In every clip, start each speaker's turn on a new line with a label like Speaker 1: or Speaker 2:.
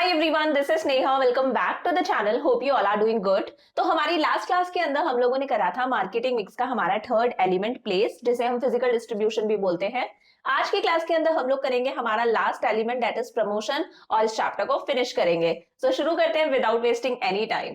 Speaker 1: Hi everyone, this is Sneha. Welcome back to the channel. Hope you all are doing good. तो हमारी last class के अंदर हम लोगों ने करा था मार्केटिंग मिक्स का हमारा थर्ड एलिमेंट प्लेस, जिसे हम फिजिकल डिस्ट्रीब्यूशन भी बोलते हैं। आज की क्लास के अंदर हम लोग करेंगे हमारा last element, that is promotion, और इस चैप्टर को फिनिश करेंगे। सो शुरू करते हैं विदाउट वेस्टिंग एनी टाइम।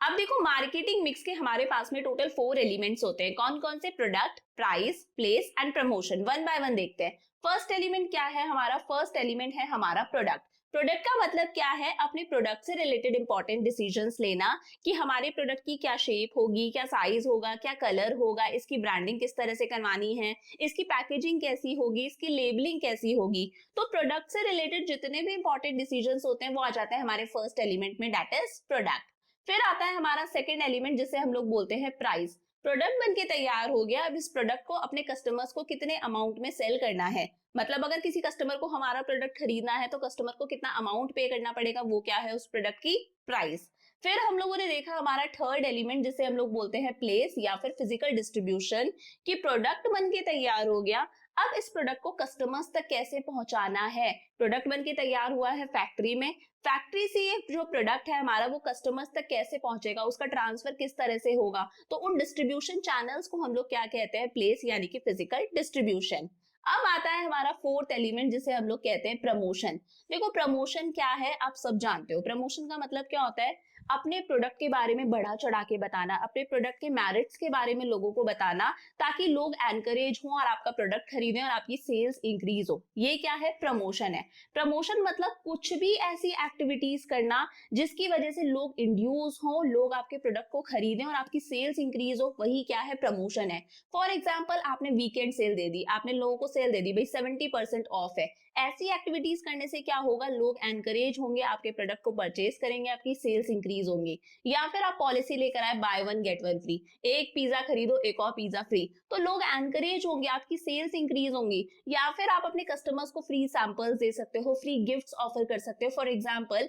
Speaker 1: अब देखो, मार्केटिंग मिक्स के हमारे पास में टोटल 4 एलिमेंट्स होते हैं। कौन कौन से? Product, price, place and promotion. One by one देखते हैं। फर्स्ट एलिमेंट क्या है हमारा? फर्स्ट एलिमेंट है हमारा प्रोडक्ट। प्रोडक्ट का मतलब क्या है? अपने प्रोडक्ट से रिलेटेड इंपॉर्टेंट डिसीजंस लेना कि हमारे प्रोडक्ट की क्या शेप होगी, क्या साइज होगा, क्या कलर होगा, इसकी ब्रांडिंग किस तरह से करवानी है, इसकी पैकेजिंग कैसी होगी, इसकी लेबलिंग कैसी होगी। तो प्रोडक्ट से रिलेटेड जितने भी इंपॉर्टेंट डिसीजंस होते हैं वो आ जाते हैं हमारे फर्स्ट एलिमेंट में, दैट इज प्रोडक्ट। फिर आता है हमारा सेकंड एलिमेंट, जिसे हम लोग बोलते हैं प्राइस। प्रोडक्ट बनके तैयार हो गया, अब इस प्रोडक्ट को अपने कस्टमर्स को कितने अमाउंट में सेल करना है। मतलब अगर किसी कस्टमर को हमारा प्रोडक्ट खरीदना है तो कस्टमर को कितना अमाउंट पे करना पड़ेगा, वो क्या है? उस प्रोडक्ट की प्राइस। फिर हम लोगों ने देखा हमारा थर्ड एलिमेंट, जिसे हम लोग बोलते हैं प्लेस या फिर फिजिकल डिस्ट्रीब्यूशन, कि प्रोडक्ट बनके तैयार हो गया, अब इस प्रोडक्ट को कस्टमर्स तक कैसे पहुंचाना है। प्रोडक्ट बनके तैयार हुआ है फैक्ट्री में, फैक्ट्री से ये जो प्रोडक्ट है हमारा वो कस्टमर्स तक कैसे पहुंचेगा, उसका ट्रांसफर किस तरह से होगा। तो उन डिस्ट्रीब्यूशन चैनल्स को हम लोग क्या कहते हैं? प्लेस, यानी कि फिजिकल डिस्ट्रीब्यूशन। अब आता है हमारा फोर्थ एलिमेंट, जिसे हम लोग कहते हैं प्रमोशन। देखो, प्रमोशन क्या है आप सब जानते हो। प्रमोशन का मतलब क्या होता है? अपने प्रोडक्ट के बारे में बढ़ा चढ़ा के बताना, अपने प्रोडक्ट के मेरिट्स के बारे में लोगों को बताना, ताकि लोग एनकरेज हों और आपका प्रोडक्ट खरीदें और आपकी सेल्स इंक्रीज हो। ये क्या है? प्रमोशन है। प्रमोशन मतलब कुछ भी ऐसी एक्टिविटीज करना जिसकी वजह से लोग इंड्यूस हों, लोग आपके प्रोडक्ट को खरीदें और आपकी सेल्स इंक्रीज हो, वही क्या है? प्रमोशन है। फॉर एग्जाम्पल, आपने वीकेंड सेल दे दी, आपने लोगों को सेल दे दी, भाई 70% ऑफ है। ऐसी एक्टिविटीज करने से क्या होगा? लोग एनकरेज होंगे, आपके प्रोडक्ट को परचेज करेंगे, आपकी सेल्स इंक्रीज होंगी। या फिर आप पॉलिसी लेकर आए by one get one free, एक पिज्जा खरीदो एक और पिज्जा फ्री, तो लोग एनकरेज होंगे, आपकी सेल्स इंक्रीज होंगी। या फिर आप अपने कस्टमर्स को फ्री सैंपल्स दे सकते हो, फ्री गिफ्ट्स ऑफर कर सकते हो। फॉर एग्जाम्पल,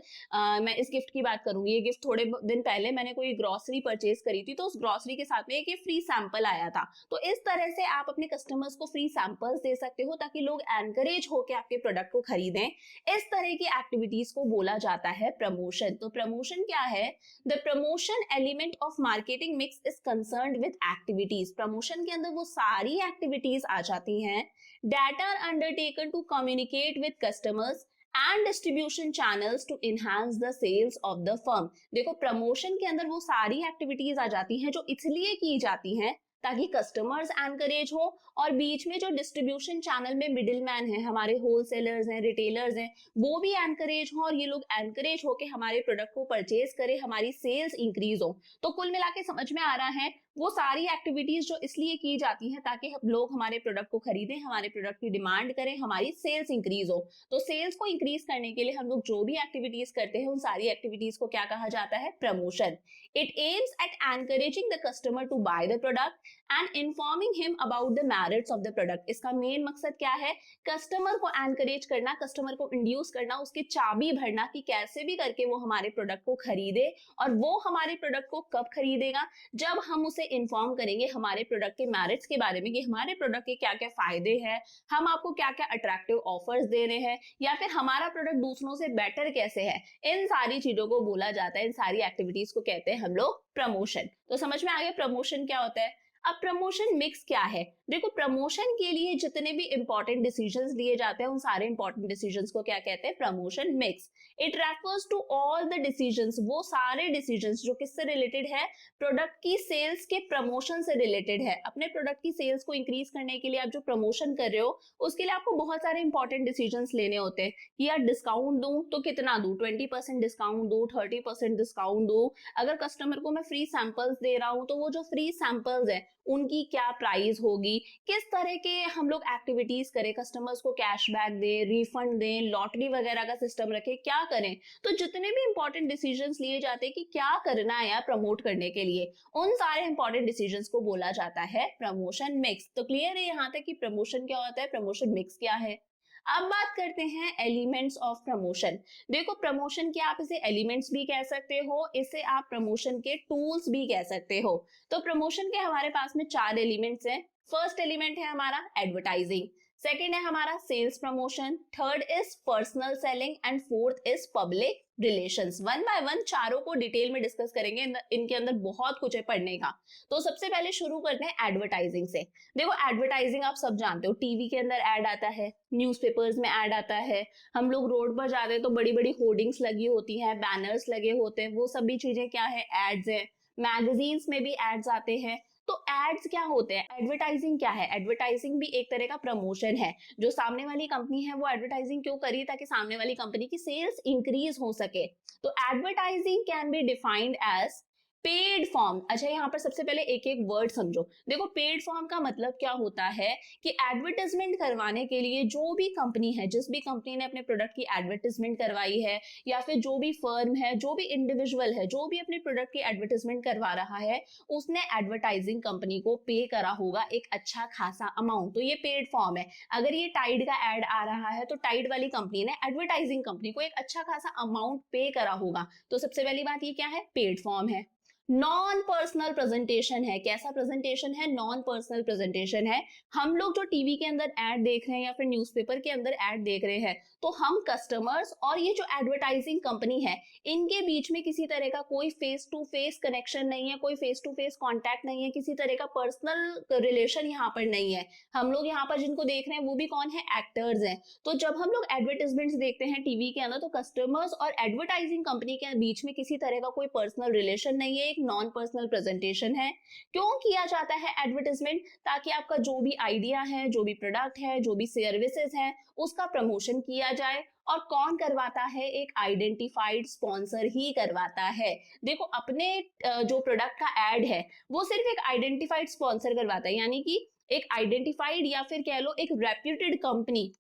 Speaker 1: मैं इस गिफ्ट की बात करूंगी। ये गिफ्ट थोड़े दिन पहले मैंने कोई ग्रोसरी परचेज करी थी, तो उस ग्रोसरी के साथ में एक फ्री सैंपल आया था। तो इस तरह से आप अपने कस्टमर्स को फ्री सैंपल्स दे सकते हो ताकि लोग एनकरेज होकर आपके प्रोडक्ट को खरीदें। इस तरह की एक्टिविटीज को बोला जाता है प्रमोशन। तो प्रमोशन क्या है? The promotion element of marketing mix is concerned with activities. Promotion के अंदर वो सारी एक्टिविटीज आ जाती हैं that are undertaken to communicate with customers and distribution channels to enhance the sales of the firm. देखो, प्रमोशन के अंदर वो सारी एक्टिविटीज आ जाती हैं जो इसलिए की जाती हैं ताकि कस्टमर्स एनकरेज हो, और बीच में जो डिस्ट्रीब्यूशन चैनल में मिडिल मैन है, हमारे होलसेलर्स हैं, रिटेलर्स हैं, वो भी एनकरेज हो और ये लोग एनकरेज होके हमारे प्रोडक्ट को परचेज करें, हमारी सेल्स इंक्रीज हो। तो कुल मिला के समझ में आ रहा है, वो सारी एक्टिविटीज जो इसलिए की जाती हैं ताकि लोग हमारे प्रोडक्ट को खरीदें, हमारे प्रोडक्ट की डिमांड करें, हमारी सेल्स इंक्रीज हो। तो सेल्स को इंक्रीज करने के लिए हम लोग जो भी एक्टिविटीज करते हैं उन सारी एक्टिविटीज को क्या कहा जाता है? Promotion. It aims at encouraging the customer to buy the product and informing him about the merits of the product. इसका मेन मकसद क्या है? कस्टमर को एनकरेज करना, कस्टमर को इंड्यूस करना, उसकी चाबी भरना कि कैसे भी करके वो हमारे प्रोडक्ट को खरीदे। और वो हमारे प्रोडक्ट को कब खरीदेगा? जब हम उसे इन्फॉर्म करेंगे हमारे प्रोडक्ट के मेरिट्स के बारे में, कि हमारे प्रोडक्ट के क्या क्या फायदे हैं, हम आपको क्या क्या अट्रैक्टिव ऑफर्स दे रहे हैं, या फिर हमारा प्रोडक्ट दूसरों से बेटर कैसे है। इन सारी चीजों को बोला जाता है, इन सारी एक्टिविटीज को कहते हैं हम लोग प्रमोशन। तो समझ में आ गया प्रमोशन क्या होता है। अब प्रमोशन मिक्स क्या है? देखो, प्रमोशन के लिए जितने भी इंपॉर्टेंट डिसीजंस लिए जाते हैं उन सारे इंपॉर्टेंट डिसीजंस को क्या कहते हैं? Promotion mix. It refers to all the decisions, वो सारे डिसीजंस जो किससे रिलेटेड है? प्रोडक्ट की सेल्स के प्रमोशन से रिलेटेड है। अपने प्रोडक्ट की सेल्स को इंक्रीज करने के लिए आप जो प्रमोशन कर रहे हो उसके लिए आपको बहुत सारे इंपॉर्टेंट डिसीजंस लेने होते हैं कि यार डिस्काउंट दूं तो कितना दूं, 20% डिस्काउंट दूं, 30% डिस्काउंट दूं। अगर कस्टमर को मैं फ्री सैंपल्स दे रहा हूं तो वो जो फ्री सैंपल्स है उनकी क्या प्राइस होगी, किस तरह के हम लोग एक्टिविटीज करें, कस्टमर्स को कैशबैक दें, रिफंड दें, लॉटरी वगैरह का सिस्टम रखें, क्या करें। तो जितने भी इंपॉर्टेंट डिसीजंस लिए जाते हैं कि क्या करना है यार प्रमोट करने के लिए, उन सारे इंपॉर्टेंट डिसीजंस को बोला जाता है प्रमोशन मिक्स। तो क्लियर है यहाँ तक कि प्रमोशन क्या होता है, प्रमोशन मिक्स क्या है। अब बात करते हैं एलिमेंट्स ऑफ प्रमोशन। देखो, प्रमोशन के आप इसे एलिमेंट्स भी कह सकते हो, इसे आप प्रमोशन के टूल्स भी कह सकते हो। तो प्रमोशन के हमारे पास में 4 एलिमेंट्स हैं। फर्स्ट एलिमेंट है हमारा एडवर्टाइजिंग, सेकेंड है हमारा sales promotion, third is personal selling and fourth is public relations. One by one चारों को डिटेल में डिस्कस करेंगे, इनके अंदर बहुत कुछ है पढ़ने का। तो सबसे पहले शुरू करते हैं एडवर्टाइजिंग से। देखो एडवर्टाइजिंग आप सब जानते हो, टीवी के अंदर ऐड आता है, न्यूज़पेपर्स में ऐड आता है, हम लोग रोड पर जाते हैं तो बड़ी बड़ी होर्डिंग्स लगी होती हैं, बैनर्स लगे होते हैं, वो सभी चीजें क्या है, एड्स है। मैगजीन्स में भी एड्स आते हैं। तो एड्स क्या होते हैं, एडवर्टाइजिंग क्या है, एडवर्टाइजिंग भी एक तरह का प्रमोशन है। जो सामने वाली कंपनी है वो एडवर्टाइजिंग क्यों करी, ताकि सामने वाली कंपनी की सेल्स इंक्रीज हो सके। तो advertising can be defined as paid form. अच्छा यहाँ पर सबसे पहले एक एक वर्ड समझो। देखो पेड फॉर्म का मतलब क्या होता है कि एडवर्टाइजमेंट करवाने के लिए जो भी कंपनी है, जिस भी कंपनी ने अपने प्रोडक्ट की एडवर्टाइजमेंट करवाई है, या फिर जो भी फर्म है, जो भी इंडिविजुअल है, जो भी अपने प्रोडक्ट की एडवर्टाइजमेंट करवा रहा है, उसने एडवर्टाइजिंग कंपनी को पे करा होगा एक अच्छा खासा अमाउंट। तो ये पेड फॉर्म है। अगर ये टाइड का एड आ रहा है तो टाइड वाली कंपनी ने एडवर्टाइजिंग कंपनी को एक अच्छा खासा अमाउंट पे करा होगा। तो सबसे पहली बात ये क्या है, पेड फॉर्म है। नॉन पर्सनल प्रेजेंटेशन है। कैसा प्रेजेंटेशन है, नॉन पर्सनल प्रेजेंटेशन है। हम लोग जो टीवी के अंदर ऐड देख रहे हैं या फिर न्यूज़पेपर के अंदर ऐड देख रहे हैं, तो हम कस्टमर्स और ये जो एडवर्टाइजिंग कंपनी है, इनके बीच में किसी तरह का कोई फेस टू फेस कनेक्शन नहीं है, कोई फेस टू फेस कॉन्टैक्ट नहीं है, किसी तरह का पर्सनल रिलेशन यहाँ पर नहीं है। हम लोग यहाँ पर जिनको देख रहे हैं वो भी कौन है, एक्टर्स हैं। तो जब हम लोग एडवर्टाइजमेंट्स देखते हैं टीवी के अंदर, तो कस्टमर्स और एडवर्टाइजिंग कंपनी के बीच में किसी तरह का कोई पर्सनल रिलेशन नहीं है, नॉन पर्सनल प्रेजेंटेशन है। क्यों किया जाता है एडवर्टाइजमेंट, ताकि आपका जो भी आइडिया है, जो भी प्रोडक्ट है, जो भी सर्विसेज है, उसका प्रमोशन किया जाए। और कौन करवाता है, एक आइडेंटिफाइड स्पॉन्सर ही करवाता है। देखो अपने जो प्रोडक्ट का एड है वो सिर्फ एक आइडेंटिफाइड स्पॉन्सर करवाता है, यानी कि एक आइडेंटिफाइड या फिर कह लो एक रेप्यूटेड कंपनी,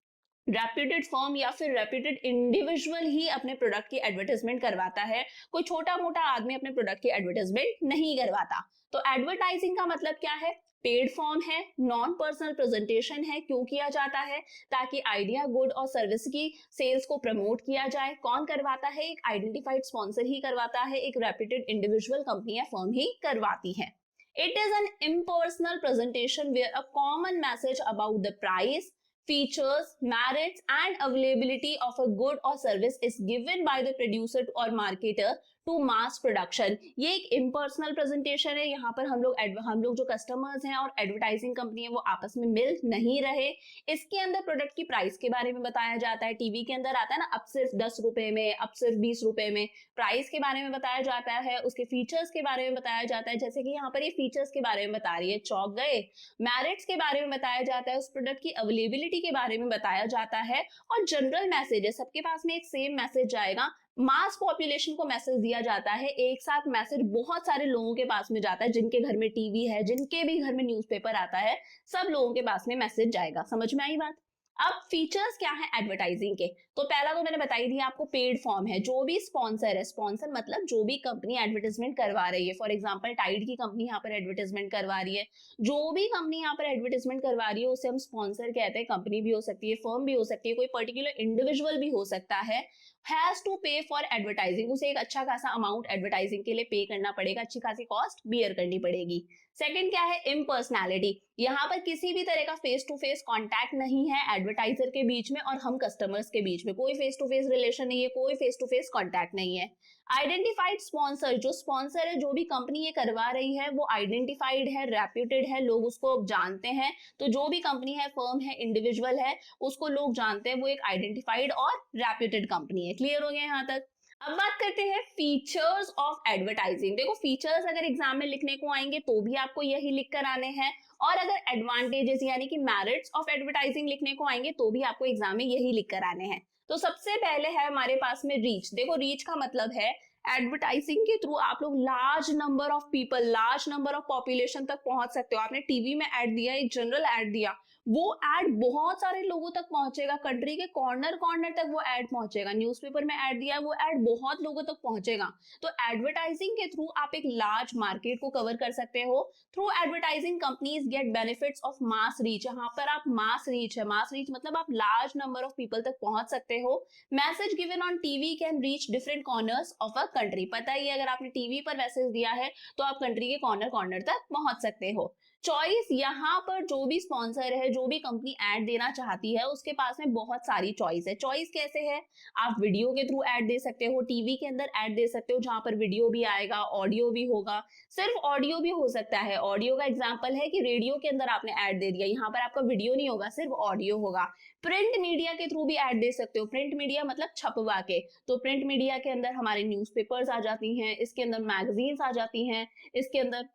Speaker 1: रेप्यूटेड फर्म या फिर रेप्यूटेड इंडिविजुअल ही अपने प्रोडक्ट की एडवर्टाइजमेंट करवाता है। कोई छोटा मोटा आदमी अपने प्रोडक्ट की एडवर्टाइजमेंट नहीं करवाता। तो एडवर्टाइजिंग का मतलब क्या है, पेड फॉर्म है, नॉन पर्सनल प्रेजेंटेशन है। क्यों किया जाता है, ताकि आइडिया, गुड और सर्विस की सेल्स को प्रमोट किया जाए। कौन करवाता है, एक आइडेंटिफाइड स्पॉन्सर ही करवाता है, एक रेप्यूटेड इंडिविजुअल कंपनी या फर्म ही करवाती है। It is an impersonal presentation where a common message about the price, features, merits and availability of a good or service is given by the producer or marketer to mass production. ये एक impersonal presentation है। यहाँ पर हम लोग जो customers हैं और एडवर्टाइजिंग कंपनी है वो आपस में मिल नहीं रहे। इसके अंदर प्रोडक्ट की प्राइस के बारे में बताया जाता है। टीवी के अंदर आता है ना, अब सिर्फ 10 रुपए में, अब सिर्फ 20 रुपए में। प्राइस के बारे में बताया जाता है, उसके फीचर्स के बारे में बताया जाता है, जैसे कि यहाँ पर ये फीचर्स के बारे में बता रही है, चौंक गए। मैरिट्स के बारे में बताया जाता है, उस प्रोडक्ट की अवेलेबिलिटी के बारे में बताया जाता है। और जनरल मैसेज है, सबके पास में एक सेम मैसेज जाएगा। मास पॉपुलेशन को मैसेज दिया जाता है, एक साथ मैसेज बहुत सारे लोगों के पास में जाता है, जिनके घर में टीवी है, जिनके भी घर में न्यूज़पेपर आता है, सब लोगों के पास में मैसेज जाएगा। समझ में आई बात। अब फीचर्स क्या है एडवर्टाइजिंग के, तो पहला तो मैंने बताई दिया आपको, पेड फॉर्म है। जो भी स्पॉन्सर है, स्पॉन्सर मतलब जो भी कंपनी एडवर्टाइजमेंट करवा रही है, फॉर एग्जांपल टाइड की कंपनी यहाँ पर एडवर्टाइजमेंट करवा रही है, जो भी कंपनी यहाँ पर एडवर्टाइजमेंट करवा रही है उसे हम स्पॉन्सर कहते हैं। कंपनी भी हो सकती है, फर्म भी हो सकती है, कोई पर्टिकुलर इंडिविजुअल भी हो सकता है। हैज टू पे फॉर एडवर्टाइजिंग, उसे एक अच्छा खासा अमाउंट एडवर्टाइजिंग के लिए पे करना पड़ेगा, अच्छी खासी कॉस्ट बियर करनी पड़ेगी। सेकंड क्या है, इम्पर्सनैलिटी। यहाँ पर किसी भी तरह का फेस टू फेस कॉन्टैक्ट नहीं है एडवर्टाइजर के बीच में और हम कस्टमर्स के बीच में, कोई फेस टू फेस रिलेशन नहीं है, कोई फेस टू फेस कॉन्टैक्ट नहीं है। आइडेंटिफाइड स्पॉन्सर, जो स्पॉन्सर है, जो भी कंपनी ये करवा रही है वो आइडेंटिफाइड है, रेप्यूटेड है, लोग उसको जानते हैं। तो जो भी कंपनी है, फर्म है, इंडिविजुअल है, उसको लोग जानते हैं, वो एक आइडेंटिफाइड और रेप्यूटेड कंपनी है। क्लियर हो गया यहाँ तक। अब बात करते हैं फीचर्स ऑफ एडवर्टाइजिंग। देखो फीचर्स अगर एग्जाम में लिखने को आएंगे तो भी आपको यही लिख कर आने हैं, और अगर एडवांटेजेस यानी कि मेरिट्स ऑफ एडवर्टाइजिंग लिखने को आएंगे तो भी आपको एग्जाम में यही लिख कर आने हैं। तो सबसे पहले है हमारे पास में रीच। देखो रीच का मतलब है एडवर्टाइजिंग के थ्रू आप लोग large number of people, large number of population तक पहुंच सकते हो। आपने टीवी में ऐड दिया, एक जनरल ऐड दिया, वो ऐड बहुत सारे लोगों तक पहुंचेगा, कंट्री के कॉर्नर कॉर्नर तक वो ऐड पहुंचेगा। न्यूज़पेपर में ऐड दिया, वो ऐड बहुत लोगों तक पहुंचेगा। तो एडवर्टाइजिंग के थ्रू आप एक लार्ज मार्केट को कवर कर सकते हो। Through advertising companies get benefits of mass reach. यहाँ पर आप मास रीच है, मास रीच मतलब आप लार्ज नंबर ऑफ पीपल तक पहुंच सकते हो। Message given on TV can reach different corners of a country. पता ही है, अगर आपने टीवी पर मैसेज दिया है तो आप कंट्री के कॉर्नर कॉर्नर तक पहुंच सकते हो। चॉइस यहाँ पर जो भी स्पॉन्सर है, जो भी कंपनी ऐड देना चाहती है, उसके पास में बहुत सारी चॉइस है। चॉइस कैसे है? आप वीडियो के थ्रू ऐड दे सकते हो, टीवी के अंदर ऐड दे सकते हो जहां पर वीडियो भी आएगा, ऑडियो भी होगा, सिर्फ ऑडियो भी हो सकता है। ऑडियो का एग्जांपल है कि रेडियो के अंदर आपने ऐड दे दिया, यहाँ पर आपका वीडियो नहीं होगा, सिर्फ ऑडियो होगा। प्रिंट मीडिया के थ्रू भी ऐड दे सकते हो। प्रिंट मीडिया मतलब छपवा के, तो प्रिंट मीडिया के अंदर हमारे न्यूज़पेपर्स आ जाती हैं, इसके अंदर मैगजीन्स आ जाती हैं, इसके अंदर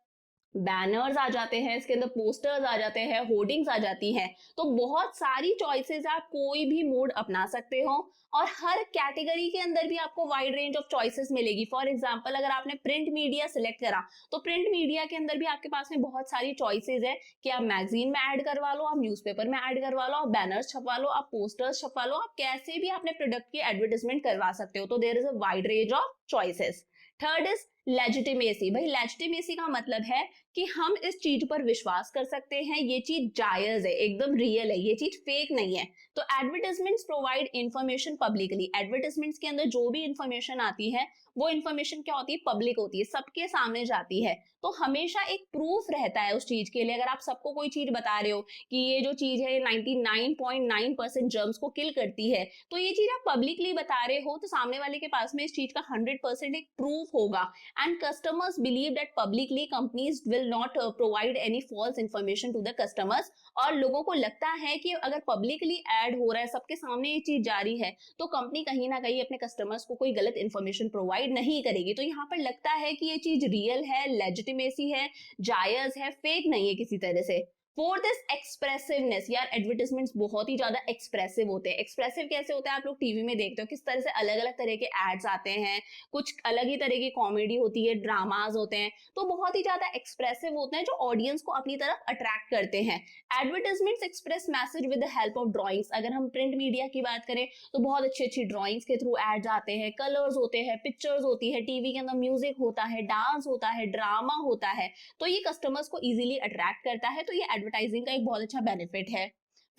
Speaker 1: बैनर्स आ जाते हैं, इसके अंदर पोस्टर्स आ जाते हैं, होर्डिंग्स आ जाती हैं। तो बहुत सारी चॉइसेस, आप कोई भी मोड अपना सकते हो और हर कैटेगरी के अंदर भी आपको वाइड रेंज ऑफ चॉइसेस मिलेगी। फॉर एग्जांपल अगर आपने प्रिंट मीडिया सिलेक्ट करा तो प्रिंट मीडिया के अंदर भी आपके पास में बहुत सारी चॉइसेस है कि आप मैगजीन में ऐड करवा लो, आप न्यूज़पेपर में ऐड करवा लो, आप बैनर्स छपवा लो, आप पोस्टर्स छपवा लो, आप कैसे भी अपने प्रोडक्ट की एडवर्टाइजमेंट करवा सकते हो। तो there is a wide range of choices. Third is legitimacy. भाई लेजिटिमेसी का मतलब है कि हम इस चीज पर विश्वास कर सकते हैं, ये चीज जायज है, एकदम रियल है, ये चीज फेक नहीं है। तो advertisements provide information publicly. Advertisements के अंदर जो भी इंफॉर्मेशन आती है वो इंफॉर्मेशन क्या होती है? पब्लिक होती है, सबके सामने जाती है। तो हमेशा एक प्रूफ रहता है उस चीज के लिए। अगर आप सबको कोई चीज बता रहे हो कि ये जो चीज है 99.9% जर्म्स को किल करती है, तो ये चीज आप पब्लिकली बता रहे हो तो सामने वाले के पास में इस चीज का 100% एक प्रूफ होगा। And customers believe that publicly companies will not provide any false information to the customers. और लोगों को लगता है कि अगर पब्लिकली ऐड हो रहा है, सबके सामने ये चीज जारी है, तो कंपनी कहीं ना कहीं अपने कस्टमर्स को कोई गलत इंफॉर्मेशन प्रोवाइड नहीं करेगी। तो यहाँ पर लगता है कि ये चीज रियल है, लेजिटिमेसी है, जायज है, फेक नहीं है किसी तरह से। Fourth is expressiveness. यार एडवर्टाइजमेंट्स बहुत ही ज्यादा एक्सप्रेसिव होते हैं। एक्सप्रेसिव कैसे होते हैं? आप लोग टीवी में देखते हो किस तरह से अलग अलग तरह के एड्स आते हैं, कुछ अलग ही तरह की कॉमेडी होती है, ड्रामाज होते हैं, तो बहुत ही ज्यादा एक्सप्रेसिव होते हैं जो ऑडियंस को अपनी तरफ अट्रैक्ट करते हैं। Advertisements express message with the help of drawings. अगर हम प्रिंट मीडिया की बात करें तो बहुत अच्छी अच्छी ड्राइंग्स के थ्रू एड्स आते हैं, कलर्स होते हैं, पिक्चर्स होती है, टीवी के अंदर म्यूजिक होता है, डांस होता है, ड्रामा होता है, तो ये कस्टमर्स को इजीली अट्रैक्ट करता है। तो ये एडवर्टाइजिंग का एक बहुत अच्छा बेनिफिट है।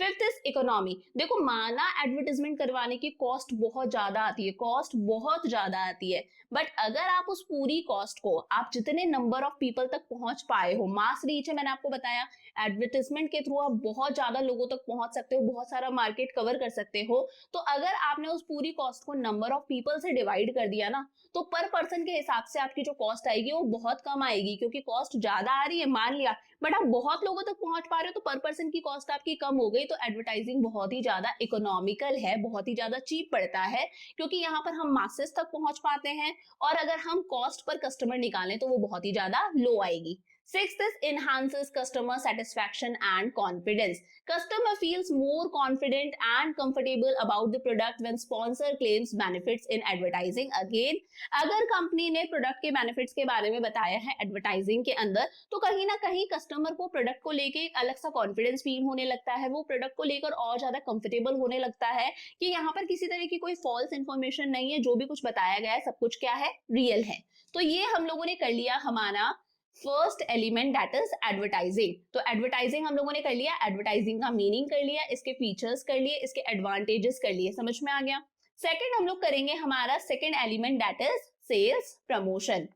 Speaker 1: Fifth is economy. देखो माना एडवर्टाइजमेंट करवाने की कॉस्ट बहुत ज्यादा आती है, कॉस्ट बहुत ज्यादा आती है, बट अगर आप उस पूरी कॉस्ट को आप जितने नंबर ऑफ पीपल तक पहुंच पाए हो, मास रीच है, मैंने आपको बताया एडवर्टाइजमेंट के थ्रू आप बहुत ज्यादा लोगों तक पहुंच सकते हो, बहुत सारा मार्केट कवर कर सकते हो। तो अगर आपने उस पूरी कॉस्ट को नंबर ऑफ पीपल से डिवाइड कर दिया ना, तो पर पर्सन के हिसाब से आपकी जो कॉस्ट आएगी वो बहुत कम आएगी, क्योंकि कॉस्ट ज्यादा आ रही है मान लिया, बट आप बहुत लोगों तक पहुंच पा रहे हो तो पर पर्सन की कॉस्ट आपकी कम हो गई। तो एडवर्टाइजिंग बहुत ही ज्यादा इकोनॉमिकल है, बहुत ही ज्यादा चीप पड़ता है, क्योंकि यहाँ पर हम मासेस तक पहुंच पाते हैं और अगर हम कॉस्ट पर कस्टमर निकालें तो वो बहुत ही ज्यादा लो आएगी। Sixth is enhances customer satisfaction and confidence. Customer feels more confident and comfortable about the product when sponsor claims benefits in advertising. Again, अगर कंपनी ने प्रोडक्ट के बेनिफिट्स के बारे में बताया है एडवर्टाइजिंग के अंदर, तो कहीं ना कहीं कस्टमर को प्रोडक्ट को लेके एक अलग सा कॉन्फिडेंस फील होने लगता है, वो प्रोडक्ट को लेकर और ज्यादा कंफर्टेबल होने लगता है कि यहाँ पर किसी तरह की कोई फॉल्स इंफॉर्मेशन नहीं है, जो भी कुछ बताया गया है सब कुछ क्या है? रियल है। तो ये हम लोगों ने कर लिया हमारा first element, that is advertising. तो एडवर्टाइजिंग हम लोगों ने कर लिया, एडवर्टाइजिंग का मीनिंग कर लिया, इसके फीचर्स कर लिए, इसके एडवांटेजेस कर लिए, समझ में आ गया। सेकंड हम लोग करेंगे हमारा second element, that is sales promotion.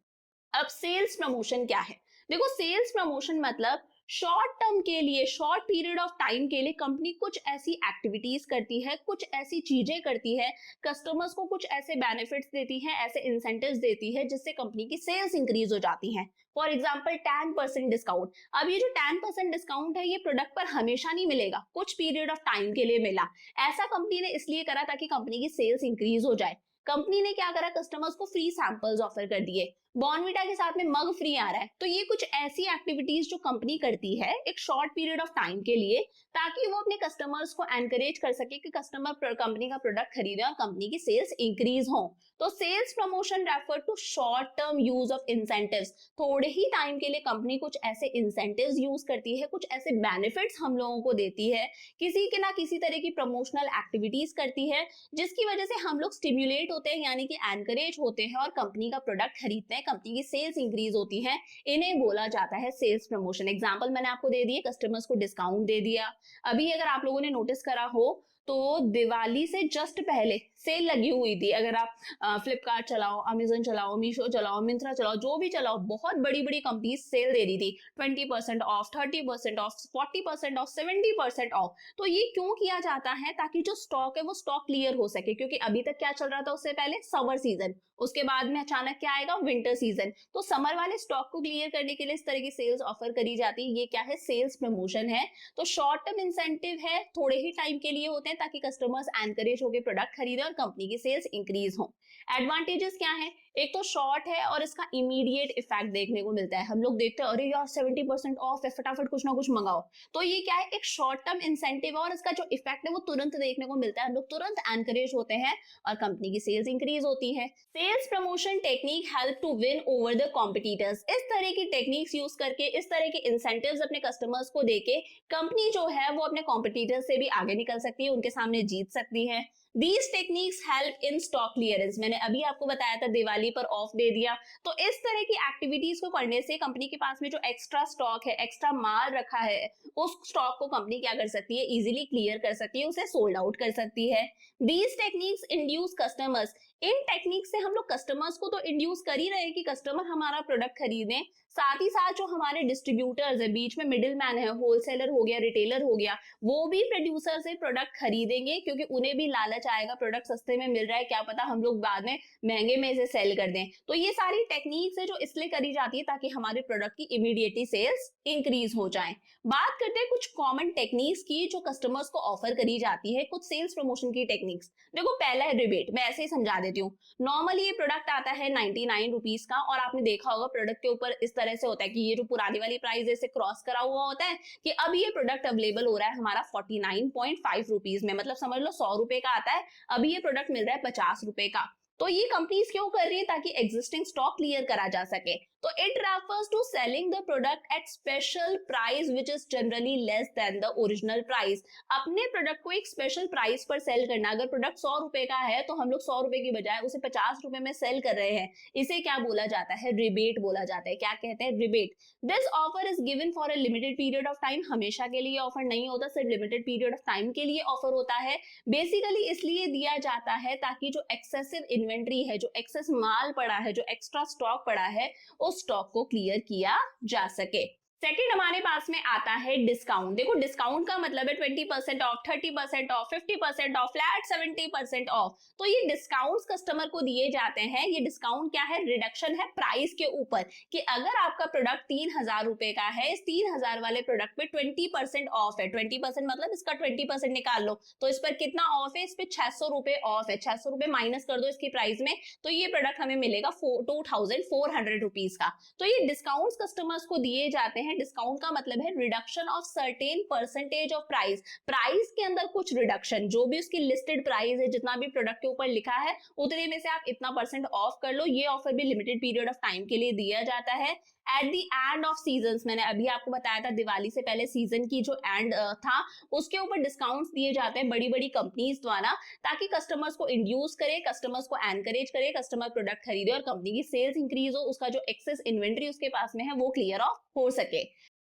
Speaker 1: अब सेल्स प्रमोशन क्या है? देखो सेल्स प्रमोशन मतलब शॉर्ट टर्म के लिए, शॉर्ट पीरियड ऑफ टाइम के लिए कंपनी कुछ ऐसी एक्टिविटीज करती है, कुछ ऐसी चीजें करती है, कस्टमर्स को कुछ ऐसे बेनिफिट्स देती है, ऐसे इंसेंटिव्स देती है जिससे कंपनी की सेल्स इंक्रीज हो जाती है। For example 10% discount. अब ये जो 10% डिस्काउंट है ये प्रोडक्ट पर हमेशा नहीं मिलेगा, कुछ पीरियड ऑफ टाइम के लिए मिला। ऐसा कंपनी ने इसलिए करा ताकि कंपनी की सेल्स इंक्रीज हो जाए। कंपनी ने क्या करा? कस्टमर्स को फ्री सैंपल्स ऑफर कर दिए, बॉर्नविटा के साथ में मग फ्री आ रहा है। तो ये कुछ ऐसी एक्टिविटीज जो कंपनी करती है एक शॉर्ट पीरियड ऑफ टाइम के लिए, ताकि वो अपने कस्टमर्स को एनकरेज कर सके कि कस्टमर कंपनी का प्रोडक्ट खरीदे और कंपनी की सेल्स इंक्रीज हो। तो sales promotion refer to short term use of incentives. थोड़े ही टाइम के लिए कंपनी कुछ ऐसे इंसेंटिव्स यूज करती है, कुछ ऐसे बेनिफिट्स हम लोगों को देती है, किसी के ना किसी तरह की प्रमोशनल एक्टिविटीज करती है, जिसकी वजह से हम लोग स्टिम्युलेट होते हैं, यानी कि एनकरेज होते हैं और कंपनी का प्रोडक्ट खरीदते हैं, कंपनी की सेल्स इंक्रीज होती है। इन्हें बोला जाता है सेल्स प्रमोशन। एग्जांपल मैंने आपको दे दिए, कस्टमर्स को डिस्काउंट दे दिया। अभी अगर आप लोगों ने नोटिस करा हो तो दिवाली से जस्ट पहले सेल लगी हुई थी। अगर आप फ्लिपकार्ट चलाओ, अमेजन चलाओ, मीशो चलाओ, मिंत्रा चलाओ, जो भी चलाओ, बहुत बड़ी बड़ी कंपनी सेल दे रही थी। 20% ऑफ, 30% ऑफ, 40% ऑफ, 70% ऑफ। तो ये क्यों किया जाता है? ताकि जो स्टॉक है वो स्टॉक क्लियर हो सके, क्योंकि अभी तक क्या चल रहा था उससे पहले? समर सीजन, उसके बाद में अचानक क्या आएगा? Winter season. तो समर वाले स्टॉक को क्लियर करने के लिए इस तरह की सेल्स ऑफर करी जाती है। ये क्या है? सेल्स प्रमोशन है। तो शॉर्ट टर्म इंसेंटिव है, थोड़े ही टाइम के लिए होते हैं ताकि कस्टमर्स एनकरेज होकर प्रोडक्ट खरीदें और कंपनी की सेल्स इंक्रीज हो। एडवांटेजेस क्या है? एक तो शॉर्ट है और इसका इमीडिएट इफेक्ट देखने को मिलता है। हम लोग देखते हैं अरे यार 70% ऑफ है, फटाफट कुछ ना कुछ मंगाओ। तो ये क्या है? एक शॉर्ट टर्म इंसेंटिव है और इसका जो इफेक्ट है वो तुरंत देखने को मिलता है। हम लोग तुरंत एनकरेज होते हैं और कंपनी की सेल्स इंक्रीज होती है। Sales promotion technique help to win over the competitors. इस तरह की टेक्निक्स यूज करके, इस तरह के इंसेंटिव्स अपने कस्टमर्स को देके कंपनी जो है वो अपने कॉम्पिटिटर्स से भी आगे निकल सकती है, उनके सामने जीत सकती है। These techniques help in stock clearance। मैंने अभी आपको बताया था दिवाली पर ऑफ दे दिया। तो इस तरह की एक्टिविटीज को करने से कंपनी के पास में जो एक्स्ट्रा स्टॉक है, एक्स्ट्रा माल रखा है, उस स्टॉक को कंपनी क्या कर सकती है? इजीली क्लियर कर सकती है, उसे सोल्ड आउट कर सकती है। These techniques induce customers। In technique से हम लोग कस्टमर्स को तो इंड्यूस कर ही रहे हैं कि कस्टमर हमारा प्रोडक्ट खरीदें, साथ ही साथ जो हमारे डिस्ट्रीब्यूटर्स है, बीच में मिडिल मैन है, होलसेलर हो गया, रिटेलर हो गया, वो भी प्रोड्यूसर से प्रोडक्ट खरीदेंगे, क्योंकि उन्हें भी लालच आएगा, प्रोडक्ट सस्ते में मिल रहा है, क्या पता हम लोग बाद में महंगे में इसे सेल कर दें। तो ये सारी टेक्निक्स है जो इसलिए करी जाती है ताकि हमारे प्रोडक्ट की इमीडिएटली सेल्स इंक्रीज हो जाए। बात करते हैं कुछ कॉमन टेक्निक्स की जो कस्टमर्स को ऑफर करी जाती है, कुछ सेल्स प्रमोशन की टेक्निक्स। देखो, पहला है रिबेट। मैं ऐसे ही समझा देती हूँ। नॉर्मली ये प्रोडक्ट आता है 99 रुपीज का, और आपने देखा होगा प्रोडक्ट के ऊपर इस तरह से होता है कि ये जो पुरानी वाली प्राइस है इसे क्रॉस करा हुआ होता है कि अब ये प्रोडक्ट अवेलेबल हो रहा है हमारा 49.5 रुपीज में। मतलब समझ लो 100 रुपए का आता है, अभी ये प्रोडक्ट मिल रहा है 50 रुपए का। तो ये कंपनीज क्यों कर रही है? ताकि एग्जिस्टिंग स्टॉक क्लियर करा जा सके। तो it refers to selling the product at special price which is generally less than the original price. अपने प्रोडक्ट को एक स्पेशल प्राइस पर सेल करना। अगर प्रोडक्ट 100 रुपए का है तो हम लोग 100 रुपए की बजाय उसे 50 रुपए में सेल कर रहे हैं। इसे क्या बोला जाता है? रिबेट बोला जाता है। क्या कहते हैं? Rebate. This offer is given for a limited period of time. हमेशा के लिए ऑफर नहीं होता, सिर्फ लिमिटेड पीरियड ऑफ टाइम के लिए ऑफर होता है। बेसिकली इसलिए दिया जाता है ताकि जो एक्सेसिव इन्वेंट्री है, जो एक्सेस माल पड़ा है, जो एक्स्ट्रा स्टॉक पड़ा है, उस स्टॉक को क्लियर किया जा सके। सेकंड हमारे पास में आता है डिस्काउंट। देखो, डिस्काउंट का मतलब है 20% of, 30% of, 50% of, flat 70% of. तो ये डिस्काउंट्स कस्टमर को दिए जाते हैं। ये डिस्काउंट क्या है? रिडक्शन है प्राइस के ऊपर, कि अगर आपका प्रोडक्ट 3000 रुपए का है, इस 3000 वाले प्रोडक्ट पे 20% ऑफ है। 20% मतलब इसका 20% निकाल लो, तो इस पर कितना ऑफ है? इस पे 600 रुपए ऑफ है। 600 रुपए माइनस कर दो इसकी प्राइस में, तो ये प्रोडक्ट हमें मिलेगा 2400 रुपीज का। तो ये डिस्काउंट्स कस्टमर्स को दिए जाते हैं। डिस्काउंट का मतलब है reduction of certain percentage of price. Price के अंदर कुछ रिडक्शन, जो भी उसकी लिस्टेड प्राइस है, जितना भी प्रोडक्ट के ऊपर लिखा है, उतने में से आप इतना परसेंट ऑफ कर लो। ये ऑफर भी लिमिटेड पीरियड ऑफ टाइम के लिए दिया जाता है। At the end off season, मैंने अभी आपको बताया था दिवाली से पहले सीजन की जो एंड था, उसके ऊपर डिस्काउंट्स दिए जाते हैं बड़ी बड़ी कंपनीज द्वारा, ताकि कस्टमर्स को इंड्यूस करे, कस्टमर्स को एनकरेज करे, कस्टमर प्रोडक्ट खरीदे और कंपनी की सेल्स इंक्रीज हो, उसका जो एक्सेस इन्वेंट्री उसके पास में है वो क्लियर ऑफ हो सके।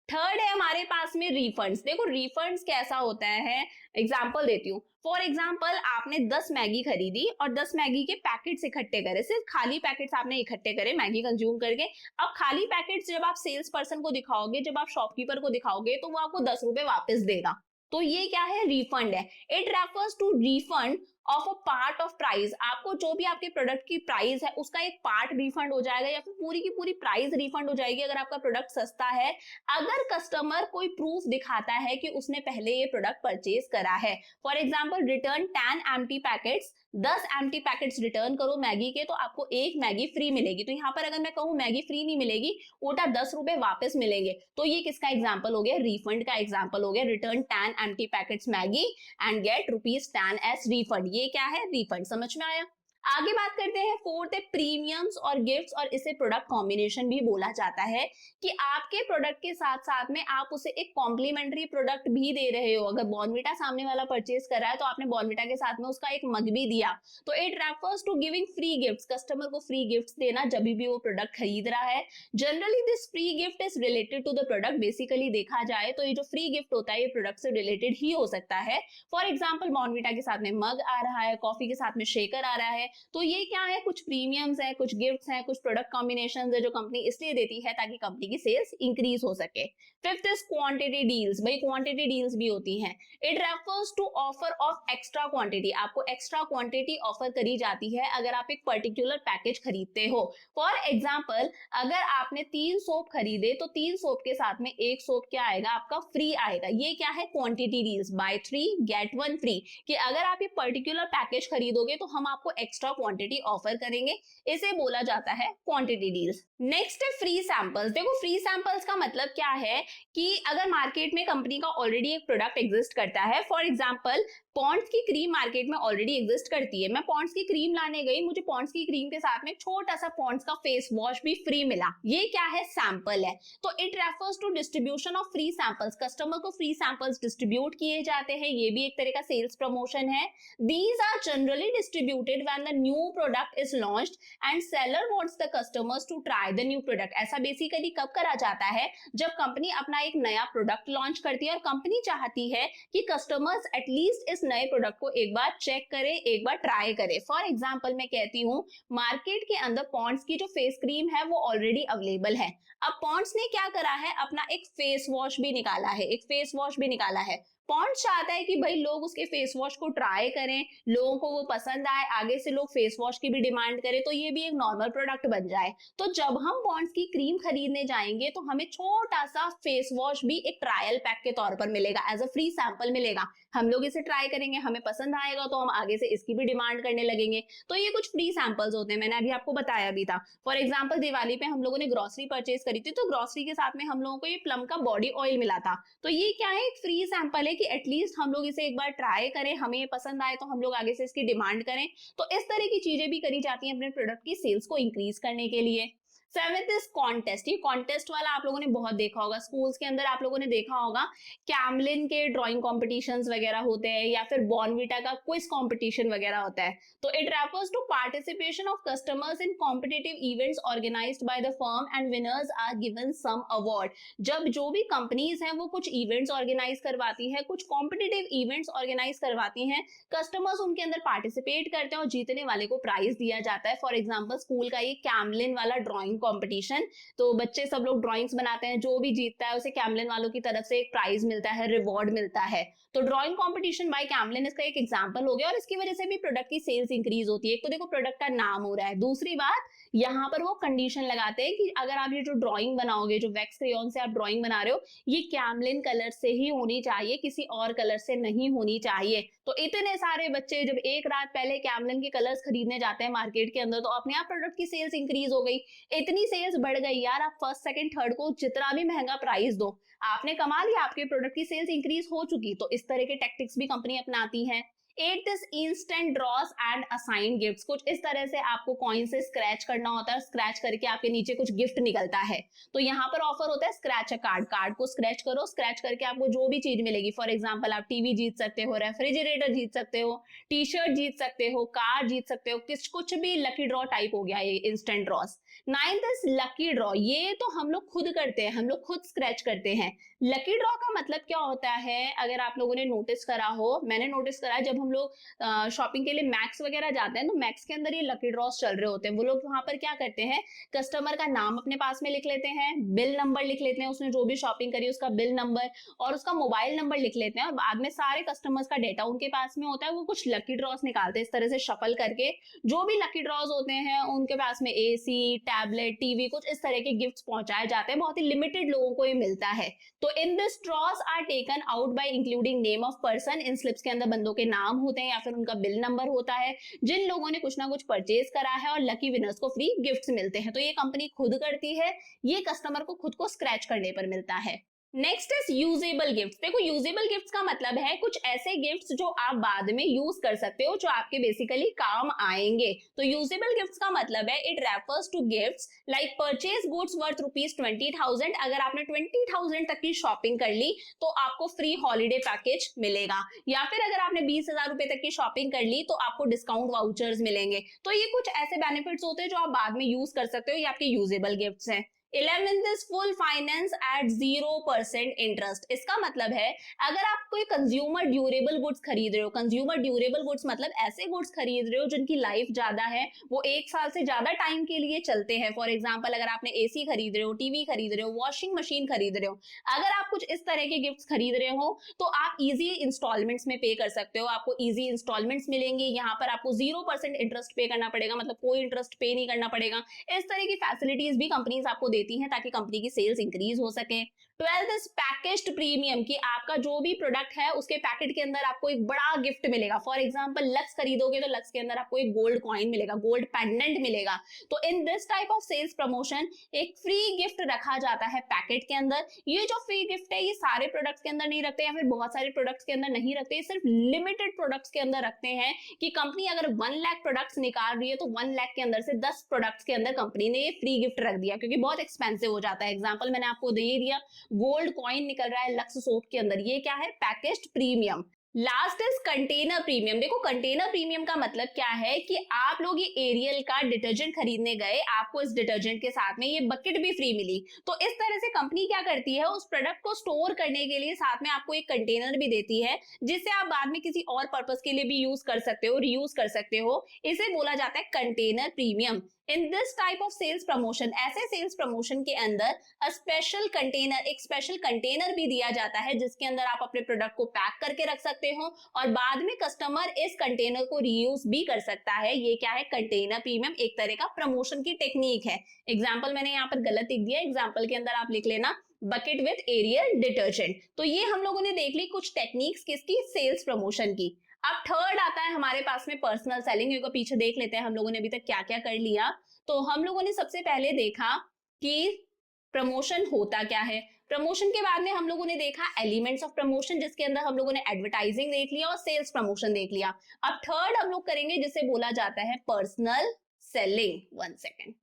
Speaker 1: थर्ड है हमारे पास में रिफंड्स। देखो, रिफंड्स कैसा होता है, एग्जांपल देती हूँ। फॉर एग्जांपल, आपने 10 मैगी खरीदी और 10 मैगी के पैकेट्स इकट्ठे करे, सिर्फ खाली पैकेट्स आपने इकट्ठे करे मैगी कंज्यूम करके। अब खाली पैकेट्स जब आप सेल्स पर्सन को दिखाओगे, जब आप शॉपकीपर को दिखाओगे, तो वो आपको 10 रुपए वापस देगा। तो ये क्या है? रिफंड है। It refers to refund of a part of price. आपको जो भी आपके प्रोडक्ट की प्राइस है उसका एक पार्ट रिफंड हो जाएगा, या फिर पूरी की पूरी प्राइस रिफंड हो जाएगी अगर आपका प्रोडक्ट सस्ता है, अगर कस्टमर कोई प्रूफ दिखाता है कि उसने पहले ये प्रोडक्ट परचेज करा है। For example, return 10 empty packets. 10 empty packets return करो मैगी के, तो आपको एक मैगी फ्री मिलेगी। तो यहाँ पर अगर मैं कहूँ मैगी फ्री नहीं मिलेगी, उल्टा 10 रुपए वापस मिलेंगे। तो ये किसका एग्जाम्पल हो गया? रिफंड का एग्जाम्पल हो गया। Return 10 empty packets Maggi and get ₹10 as refund. ये क्या है? रिफंड। समझ में आया? आगे बात करते हैं, फोर्थ है प्रीमियम्स और गिफ्ट्स, और इसे प्रोडक्ट कॉम्बिनेशन भी बोला जाता है कि आपके प्रोडक्ट के साथ साथ में आप उसे एक कॉम्प्लीमेंट्री प्रोडक्ट भी दे रहे हो। अगर बॉर्नविटा सामने वाला परचेज कर रहा है तो आपने बॉर्नविटा के साथ में उसका एक मग भी दिया, तो it refers to giving free gifts, customer को फ्री गिफ्ट्स देना जब भी वो प्रोडक्ट खरीद रहा है। Generally this free gift is related to the product. Basically देखा जाए तो ये जो फ्री गिफ्ट होता है ये प्रोडक्ट से रिलेटेड ही हो सकता है। फॉर एग्जाम्पल बॉर्नविटा के साथ में मग आ रहा है, कॉफी के साथ में शेकर आ रहा है, तो ये क्या है, कुछ प्रीमियम्स है, कुछ गिफ्ट्स हैं, कुछ प्रोडक्ट कॉम्बिनेशंस है जो कंपनी इसलिए देती है ताकि कंपनी की सेल्स इंक्रीज हो सके। Fifth is quantity deals. भाई क्वांटिटी डील्स भी होती हैं। It refers to offer of extra quantity, आपको एक्स्ट्रा क्वांटिटी ऑफर करी जाती है अगर आप एक पर्टिकुलर पैकेज खरीदते हो। फॉर एग्जाम्पल अगर आपने 3 सोप खरीदे तो 3 सोप के साथ में एक सोप क्या आएगा, आपका फ्री आएगा। ये क्या है, quantity deals, buy 3 get 1 free, कि अगर आप ये पर्टिकुलर पैकेज खरीदोगे तो हम आपको एक्स्ट्रा क्वांटिटी ऑफर करेंगे, इसे बोला जाता है क्वांटिटी डील्स। नेक्स्ट है फ्री सैंपल्स। देखो फ्री सैंपल्स का मतलब क्या है कि अगर मार्केट में कंपनी का ऑलरेडी एक प्रोडक्ट एग्जिस्ट करता है, फॉर एग्जांपल पॉन्ड्स की क्रीम मार्केट में ऑलरेडी एग्जिस्ट करती है, मैं पॉन्ड्स की क्रीम लाने गई, मुझे पॉन्ड्स की क्रीम के साथ में छोटा सा पॉन्ड्स का फेस वॉश भी फ्री मिला, ये क्या है, सैंपल है। तो it refers to distribution of free samples, customer को फ्री सैंपल्स डिस्ट्रीब्यूट किए जाते हैं, ये भी एक तरह का सेल्स प्रमोशन है। These are generally distributed when the new product is launched and seller wants the customers to try the new product. ऐसा बेसिकली कब करा जाता है, जब कंपनी अपना एक नया प्रोडक्ट लॉन्च करती है और कंपनी चाहती है कि कस्टमर्स एटलीस्ट इस नए प्रोडक्ट को एक बार चेक करें, एक बार ट्राई करें। फॉर एग्जांपल मैं कहती हूँ मार्केट के अंदर पॉन्ड्स की जो फेस क्रीम है वो ऑलरेडी अवेलेबल है। अब पॉन्ड्स ने क्या करा है, अपना एक फेस वॉश भी निकाला है, एक फेस वॉश भी निकाला है। पॉन्ड्स चाहता है कि भाई लोग उसके फेस वॉश को ट्राई करें, लोगों को वो पसंद आए, आगे से लोग फेस वॉश की भी डिमांड करें, तो ये भी एक नॉर्मल प्रोडक्ट बन जाए। तो जब हम पॉन्ड्स की क्रीम खरीदने जाएंगे तो हमें छोटा सा फेस वॉश भी एक ट्रायल पैक के तौर पर मिलेगा, एज अ फ्री सैंपल मिलेगा। हम लोग इसे ट्राई करेंगे, हमें पसंद आएगा तो हम आगे से इसकी भी डिमांड करने लगेंगे। तो ये कुछ फ्री सैंपल्स होते हैं, मैंने अभी आपको बताया भी था। फॉर एग्जाम्पल दिवाली पे हम लोगों ने ग्रोसरी परचेज करी थी, तो ग्रोसरी के साथ में हम लोगों को ये प्लम का बॉडी ऑयल मिला था, तो ये क्या है, एक फ्री सैंपल है कि एटलीस्ट हम लोग इसे एक बार ट्राई करें, हमें ये पसंद आए तो हम लोग आगे से इसकी डिमांड करें। तो इस तरह की चीजें भी करी जाती हैं अपने प्रोडक्ट की सेल्स को इंक्रीज करने के लिए। Seventh is contest. ये कॉन्टेस्ट वाला आप लोगों ने बहुत देखा होगा, स्कूल्स के अंदर आप लोगों ने देखा होगा कैमलिन के ड्राइंग कॉम्पिटिशंस वगैरह होते हैं, या फिर बॉर्नविटा का क्विज कॉम्पिटिशन वगैरह होता है। तो it refers to participation of customers in competitive events organised by the firm and winners are given some award. जब जो भी कंपनीज हैं वो कुछ इवेंट्स ऑर्गेनाइज करवाती है, कुछ कॉम्पिटिटिव इवेंट्स ऑर्गेनाइज करवाती हैं, कस्टमर्स उनके अंदर पार्टिसिपेट करते हैं और जीतने वाले को प्राइज दिया जाता है। फॉर एग्जाम्पल स्कूल का ये कैमलिन वाला ड्राइंग कंपटीशन, तो बच्चे सब लोग ड्राइंग्स बनाते हैं, जो भी जीतता है उसे कैमलिन वालों की तरफ से एक प्राइज मिलता है, रिवॉर्ड मिलता है। तो ड्राइंग कंपटीशन बाय कैमलिन इसका एक एग्जांपल हो गया, और इसकी वजह से भी प्रोडक्ट की सेल्स इंक्रीज होती है। एक तो देखो प्रोडक्ट का नाम हो रहा है, दूसरी बात यहाँ पर वो कंडीशन लगाते हैं कि अगर आप ये जो ड्राइंग बनाओगे, जो वैक्स क्रेयॉन से आप ड्राइंग बना रहे हो, ये कैमलिन कलर से ही होनी चाहिए, किसी और कलर से नहीं होनी चाहिए। तो इतने सारे बच्चे जब एक रात पहले कैमलिन के कलर्स खरीदने जाते हैं मार्केट के अंदर, तो अपने आप प्रोडक्ट की सेल्स इंक्रीज हो गई, इतनी सेल्स बढ़ गई यार, आप फर्स्ट सेकंड थर्ड को जितना भी महंगा प्राइस दो, आपने कमा लिया, आपके प्रोडक्ट की सेल्स इंक्रीज हो चुकी। तो इस तरह के टैक्टिक्स भी कंपनी अपनाती है। Eighth is instant draws and assign gifts. कुछ इस तरह से आपको कॉइन से स्क्रैच करना होता है, स्क्रैच करके आपके नीचे कुछ गिफ्ट निकलता है। तो यहाँ पर ऑफर होता है स्क्रैच अ कार्ड, कार्ड को स्क्रैच करो, स्क्रैच करके आपको जो भी चीज मिलेगी, फॉर एग्जाम्पल आप टीवी जीत सकते हो, रेफ्रिजरेटर जीत सकते हो, टी शर्ट जीत सकते हो, कार जीत सकते हो, कुछ भी लकी ड्रॉ टाइप हो गया ये instant draws. Ninth is lucky draw. ये तो हम लोग खुद करते हैं, हम लोग खुद स्क्रैच करते हैं। लकी ड्रॉ का मतलब क्या होता है, अगर आप लोगों ने नोटिस करा हो, मैंने नोटिस करा, जब हम लोग शॉपिंग के लिए मैक्स वगैरह जाते हैं तो मैक्स के अंदर ये लकी ड्रॉस चल रहे होते हैं। वो लोग वहां पर क्या करते हैं, कस्टमर का नाम अपने पास में लिख लेते हैं, बिल नंबर लिख लेते हैं, उसने जो भी शॉपिंग करी उसका बिल नंबर और उसका मोबाइल नंबर लिख लेते हैं, और बाद में सारे कस्टमर्स का डेटा उनके पास में होता है। वो कुछ लकी ड्रॉस निकालते हैं इस तरह से शफल करके, जो भी लकी ड्रॉज होते हैं उनके पास में एसी, टैबलेट, टीवी, कुछ इस तरह के गिफ्ट्स पहुंचाए जाते हैं, बहुत ही लिमिटेड लोगों को ये मिलता है। तो in this draws are taken out by including name of person. In slips के अंदर बंदों के नाम होते हैं या फिर उनका बिल नंबर होता है, जिन लोगों ने कुछ ना कुछ परचेज करा है, और लकी विनर्स को फ्री गिफ्ट्स मिलते हैं। तो ये कंपनी खुद करती है, ये कस्टमर को खुद को स्क्रैच करने पर मिलता है। Next is usable gifts. देखो यूजेबल गिफ्ट्स का मतलब है कुछ ऐसे गिफ्ट्स जो आप बाद में यूज कर सकते हो, जो आपके बेसिकली काम आएंगे। तो यूजेबल गिफ्ट्स का मतलब है it refers to gifts like purchase goods worth ₹20,000। अगर आपने 20,000 तक की शॉपिंग कर ली तो आपको फ्री हॉलीडे पैकेज मिलेगा, या फिर अगर आपने 20,000 रुपए तक की शॉपिंग कर ली तो आपको डिस्काउंट वाउचर्स मिलेंगे। तो ये कुछ ऐसे बेनिफिट्स होते हैं जो आप बाद में यूज कर सकते हो, ये आपके यूजेबल गिफ्ट्स हैं। 11th is full finance at 0% interest. इसका मतलब है अगर आप कोई कंज्यूमर ड्यूरेबल गुड्स खरीद रहे हो, कंज्यूमर ड्यूरेबल गुड्स मतलब ऐसे गुड्स खरीद रहे हो जिनकी लाइफ ज्यादा है, वो 1 साल से ज्यादा टाइम के लिए चलते हैं। फॉर एग्जाम्पल अगर आपने एसी खरीद रहे हो, टीवी खरीद रहे हो, वॉशिंग मशीन खरीद रहे हो, अगर आप कुछ इस तरह के गिफ्ट्स खरीद रहे हो तो आप इजी इंस्टॉलमेंट्स में पे कर सकते हो, आपको इजी इंस्टॉलमेंट्स मिलेंगे। यहाँ पर आपको 0% इंटरेस्ट पे करना पड़ेगा, मतलब कोई इंटरेस्ट पे नहीं करना पड़ेगा। इस तरह की फैसिलिटीज भी कंपनीज आपको देती हैं ताकि कंपनी की सेल्स इंक्रीज हो सके। 12th इज पैकेज्ड प्रीमियम, कि आपका जो भी प्रोडक्ट है उसके पैकेट के अंदर आपको एक बड़ा गिफ्ट मिलेगा। फॉर एग्जांपल लक्स खरीदोगे तो लक्स के अंदर आपको एक गोल्ड कॉइन मिलेगा, गोल्ड पेंडेंट मिलेगा। तो in this type of sales promotion एक फ्री गिफ्ट रखा जाता है पैकेट के अंदर। ये जो फ्री गिफ्ट है ये सारे प्रोडक्ट्स के अंदर नहीं रखते, या फिर बहुत सारे प्रोडक्ट्स के अंदर नहीं रखते, सिर्फ लिमिटेड प्रोडक्ट्स के अंदर रखते हैं। कि कंपनी अगर 1 लाख प्रोडक्ट्स निकाल रही है तो 1 लाख के अंदर से 10 प्रोडक्ट्स के अंदर कंपनी ने ये फ्री गिफ्ट रख दिया, क्योंकि बहुत एक्सपेंसिव हो जाता है। एग्जांपल मैंने आपको दे दिया, गोल्ड कॉइन निकल रहा है लक्स सोप के अंदर, ये क्या है? Packaged premium. Last is container premium. देखो कंटेनर प्रीमियम का मतलब क्या है कि आप लोग ये एरियल का डिटर्जेंट खरीदने गए, आपको इस डिटर्जेंट के साथ में ये बकेट भी फ्री मिली। तो इस तरह से कंपनी क्या करती है, उस प्रोडक्ट को स्टोर करने के लिए साथ में आपको एक कंटेनर भी देती है, जिससे आप बाद में किसी और पर्पस के लिए भी यूज कर सकते हो, रीयूज कर सकते हो। इसे बोला जाता है container premium. In this type of sales promotion, ऐसे सेल्स प्रमोशन के अंदर अ स्पेशल कंटेनर, एक स्पेशल कंटेनर भी दिया जाता है जिसके अंदर आप अपने प्रोडक्ट को पैक करके रख सकते हो और बाद में कस्टमर इस कंटेनर को रीयूज भी कर सकता है। ये क्या है? कंटेनर प्रीमियम, एक तरह का प्रमोशन की टेक्निक है। एग्जाम्पल मैंने यहाँ पर गलत लिख दिया, एग्जाम्पल के अंदर आप लिख लेना बकेट विद एरियल डिटर्जेंट। तो ये हम लोगों ने देख ली कुछ टेक्निक्स किसकी? सेल्स प्रमोशन की। अब थर्ड आता है हमारे पास में पर्सनल सेलिंग। को पीछे देख लेते हैं हम लोगों ने अभी तक क्या क्या कर लिया। तो हम लोगों ने सबसे पहले देखा कि प्रमोशन होता क्या है। प्रमोशन के बाद में हम लोगों ने देखा एलिमेंट्स ऑफ प्रमोशन, जिसके अंदर हम लोगों ने एडवर्टाइजिंग देख लिया और सेल्स प्रमोशन देख लिया। अब थर्ड हम लोग करेंगे जिसे बोला जाता है पर्सनल सेलिंग। 1 सेकेंड।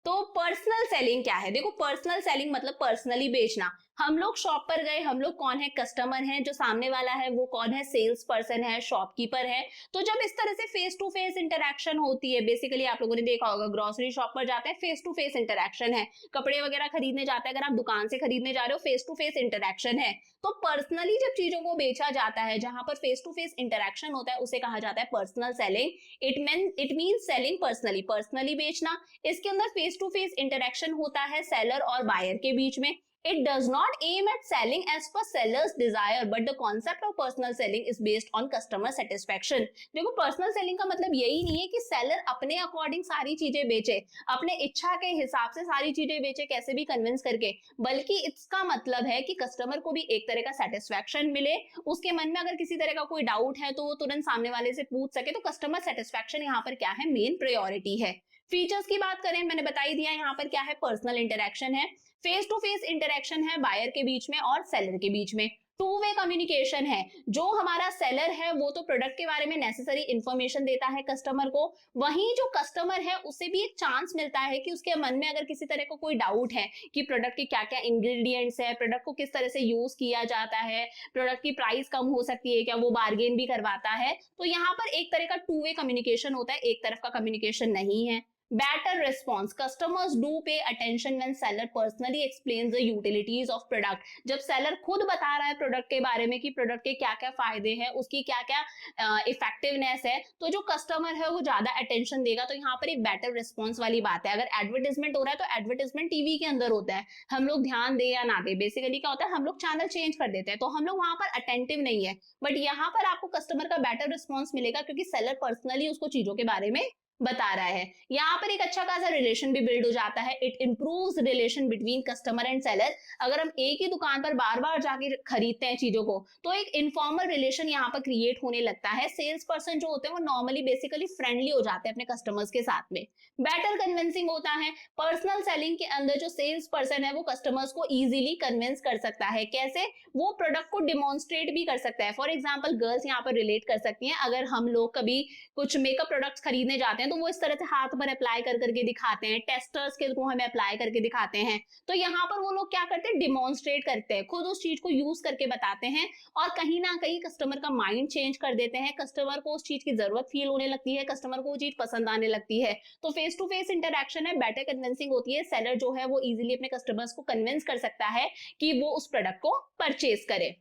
Speaker 1: तो पर्सनल सेलिंग क्या है? देखो पर्सनल सेलिंग मतलब पर्सनली बेचना। हम लोग शॉप पर गए, हम लोग कौन है? कस्टमर है। जो सामने वाला है वो कौन है? सेल्स पर्सन है, शॉपकीपर है। तो जब इस तरह से फेस टू फेस इंटरेक्शन होती है, बेसिकली आप लोगों ने देखा होगा ग्रोसरी शॉप पर जाते हैं, फेस टू फेस इंटरेक्शन है। कपड़े वगैरह खरीदने जाते हैं, अगर आप दुकान से खरीदने जा रहे हो, फेस टू फेस इंटरेक्शन है। तो पर्सनली जब चीजों को बेचा जाता है, जहां पर फेस टू फेस इंटरेक्शन होता है, उसे कहा जाता है personal selling. It means selling personally, personally बेचना। इसके अंदर फेस टू फेस इंटरेक्शन होता है सेलर और बायर के बीच में। It does not aim at selling as per seller's desire, but the concept of personal selling is based on customer satisfaction. देखो personal selling का मतलब यही नहीं है कि सेलर अपने अकॉर्डिंग सारी चीजें बेचे, अपने इच्छा के हिसाब से सारी चीजें बेचे, कैसे भी कन्विंस करके, बल्कि इसका मतलब है कि कस्टमर को भी एक तरह का सेटिस्फैक्शन मिले। उसके मन में अगर किसी तरह का कोई डाउट है तो वो तुरंत सामने वाले से पूछ सके। तो कस्टमर सेटिस्फैक्शन यहाँ पर क्या है? मेन प्रायोरिटी है। फीचर्स की बात करें, मैंने बता ही दिया यहाँ पर क्या है? पर्सनल इंटरेक्शन है, फेस टू फेस इंटरेक्शन है बायर के बीच में और सेलर के बीच में। टू वे कम्युनिकेशन है, जो हमारा सेलर है वो तो प्रोडक्ट के बारे में नेसेसरी इंफॉर्मेशन देता है कस्टमर को, वहीं जो कस्टमर है उसे भी एक चांस मिलता है कि उसके मन में अगर किसी तरह का कोई डाउट है कि प्रोडक्ट के क्या क्या इंग्रेडिएंट्स है, प्रोडक्ट को किस तरह से यूज किया जाता है, प्रोडक्ट की प्राइस कम हो सकती है क्या, वो बार्गेन भी करवाता है। तो यहाँ पर एक तरह का टू वे कम्युनिकेशन होता है, एक तरफ का कम्युनिकेशन नहीं है। Better response. Customers do pay attention when seller personally explains the utilities of product. जब seller खुद बता रहा है प्रोडक्ट के बारे में कि प्रोडक्ट के क्या क्या फायदे हैं, उसकी क्या क्या इफेक्टिवनेस है, तो जो कस्टमर है वो ज्यादा अटेंशन देगा। तो यहाँ पर एक बेटर रिस्पॉन्स वाली बात है। अगर एडवर्टाइजमेंट हो रहा है तो एडवर्टाइजमेंट टीवी के अंदर होता है, हम लोग ध्यान दे या ना दे, बेसिकली क्या होता है, हम लोग चैनल चेंज कर देते हैं, तो हम लोग वहां पर अटेंटिव नहीं है। बट यहाँ पर आपको कस्टमर का बेटर रिस्पॉन्स मिलेगा क्योंकि सेलर पर्सनली उसको चीजों के बारे में बता रहा है। यहाँ पर एक अच्छा खासा रिलेशन भी बिल्ड हो जाता है। It improves relation between customer and seller. अगर हम एक ही दुकान पर बार बार जाके खरीदते हैं चीजों को, तो एक इनफॉर्मल रिलेशन यहाँ पर क्रिएट होने लगता है। सेल्स पर्सन जो होते हैं वो नॉर्मली बेसिकली फ्रेंडली हो जाते हैं अपने कस्टमर्स के साथ में। बेटर कन्विंसिंग होता है। पर्सनल सेलिंग के अंदर जो सेल्स पर्सन है वो कस्टमर्स को इजीली कन्विंस कर सकता है। कैसे? वो प्रोडक्ट को डिमॉन्स्ट्रेट भी कर सकता है। फॉर एग्जाम्पल गर्ल्स यहाँ पर रिलेट कर सकती हैं। अगर हम लोग कभी कुछ मेकअप प्रोडक्ट्स खरीदने जाते हैं तो वो इस तरह से हाथ पर अप्लाई कर करके दिखाते हैं, टेस्टर्स के थ्रू हमें अप्लाई करके दिखाते हैं। तो यहाँ पर वो लोग क्या करते हैं? डिमॉन्स्ट्रेट करते हैं, खुद उस चीज को यूज करके बताते हैं और कहीं ना कहीं कस्टमर का माइंड चेंज कर देते हैं। कस्टमर को उस चीज की जरूरत फील होने लगती है, कस्टमर को वो चीज पसंद आने लगती है। तो फेस टू फेस इंटरेक्शन है, बेटर कन्विंसिंग होती है। सेलर जो है वो इजीली अपने कस्टमर्स को कन्विंस कर सकता है कि वो उस प्रोडक्ट को परचेज करे।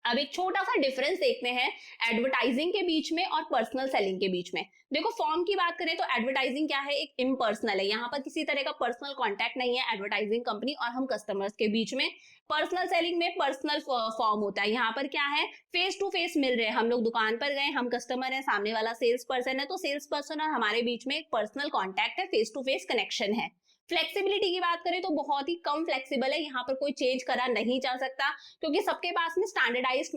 Speaker 1: अब एक छोटा सा डिफरेंस देखते हैं एडवर्टाइजिंग के बीच में और पर्सनल सेलिंग के बीच में। देखो फॉर्म की बात करें तो एडवर्टाइजिंग क्या है? एक इम्पर्सनल है, यहाँ पर किसी तरह का पर्सनल कांटेक्ट नहीं है एडवर्टाइजिंग कंपनी और हम कस्टमर्स के बीच में। पर्सनल सेलिंग में पर्सनल फॉर्म होता है। यहाँ पर क्या है? फेस टू फेस मिल रहे हैं, हम लोग दुकान पर गए, हम कस्टमर है, सामने वाला सेल्स पर्सन है, तो सेल्स पर्सन और हमारे बीच में एक पर्सनल कॉन्टैक्ट है, फेस टू फेस कनेक्शन है। फ्लेक्सिबिलिटी की बात करें तो बहुत ही कम फ्लेक्सिबल है, यहाँ पर कोई चेंज करा नहीं जा सकता क्योंकि सबके पास में स्टैंडर्डाइज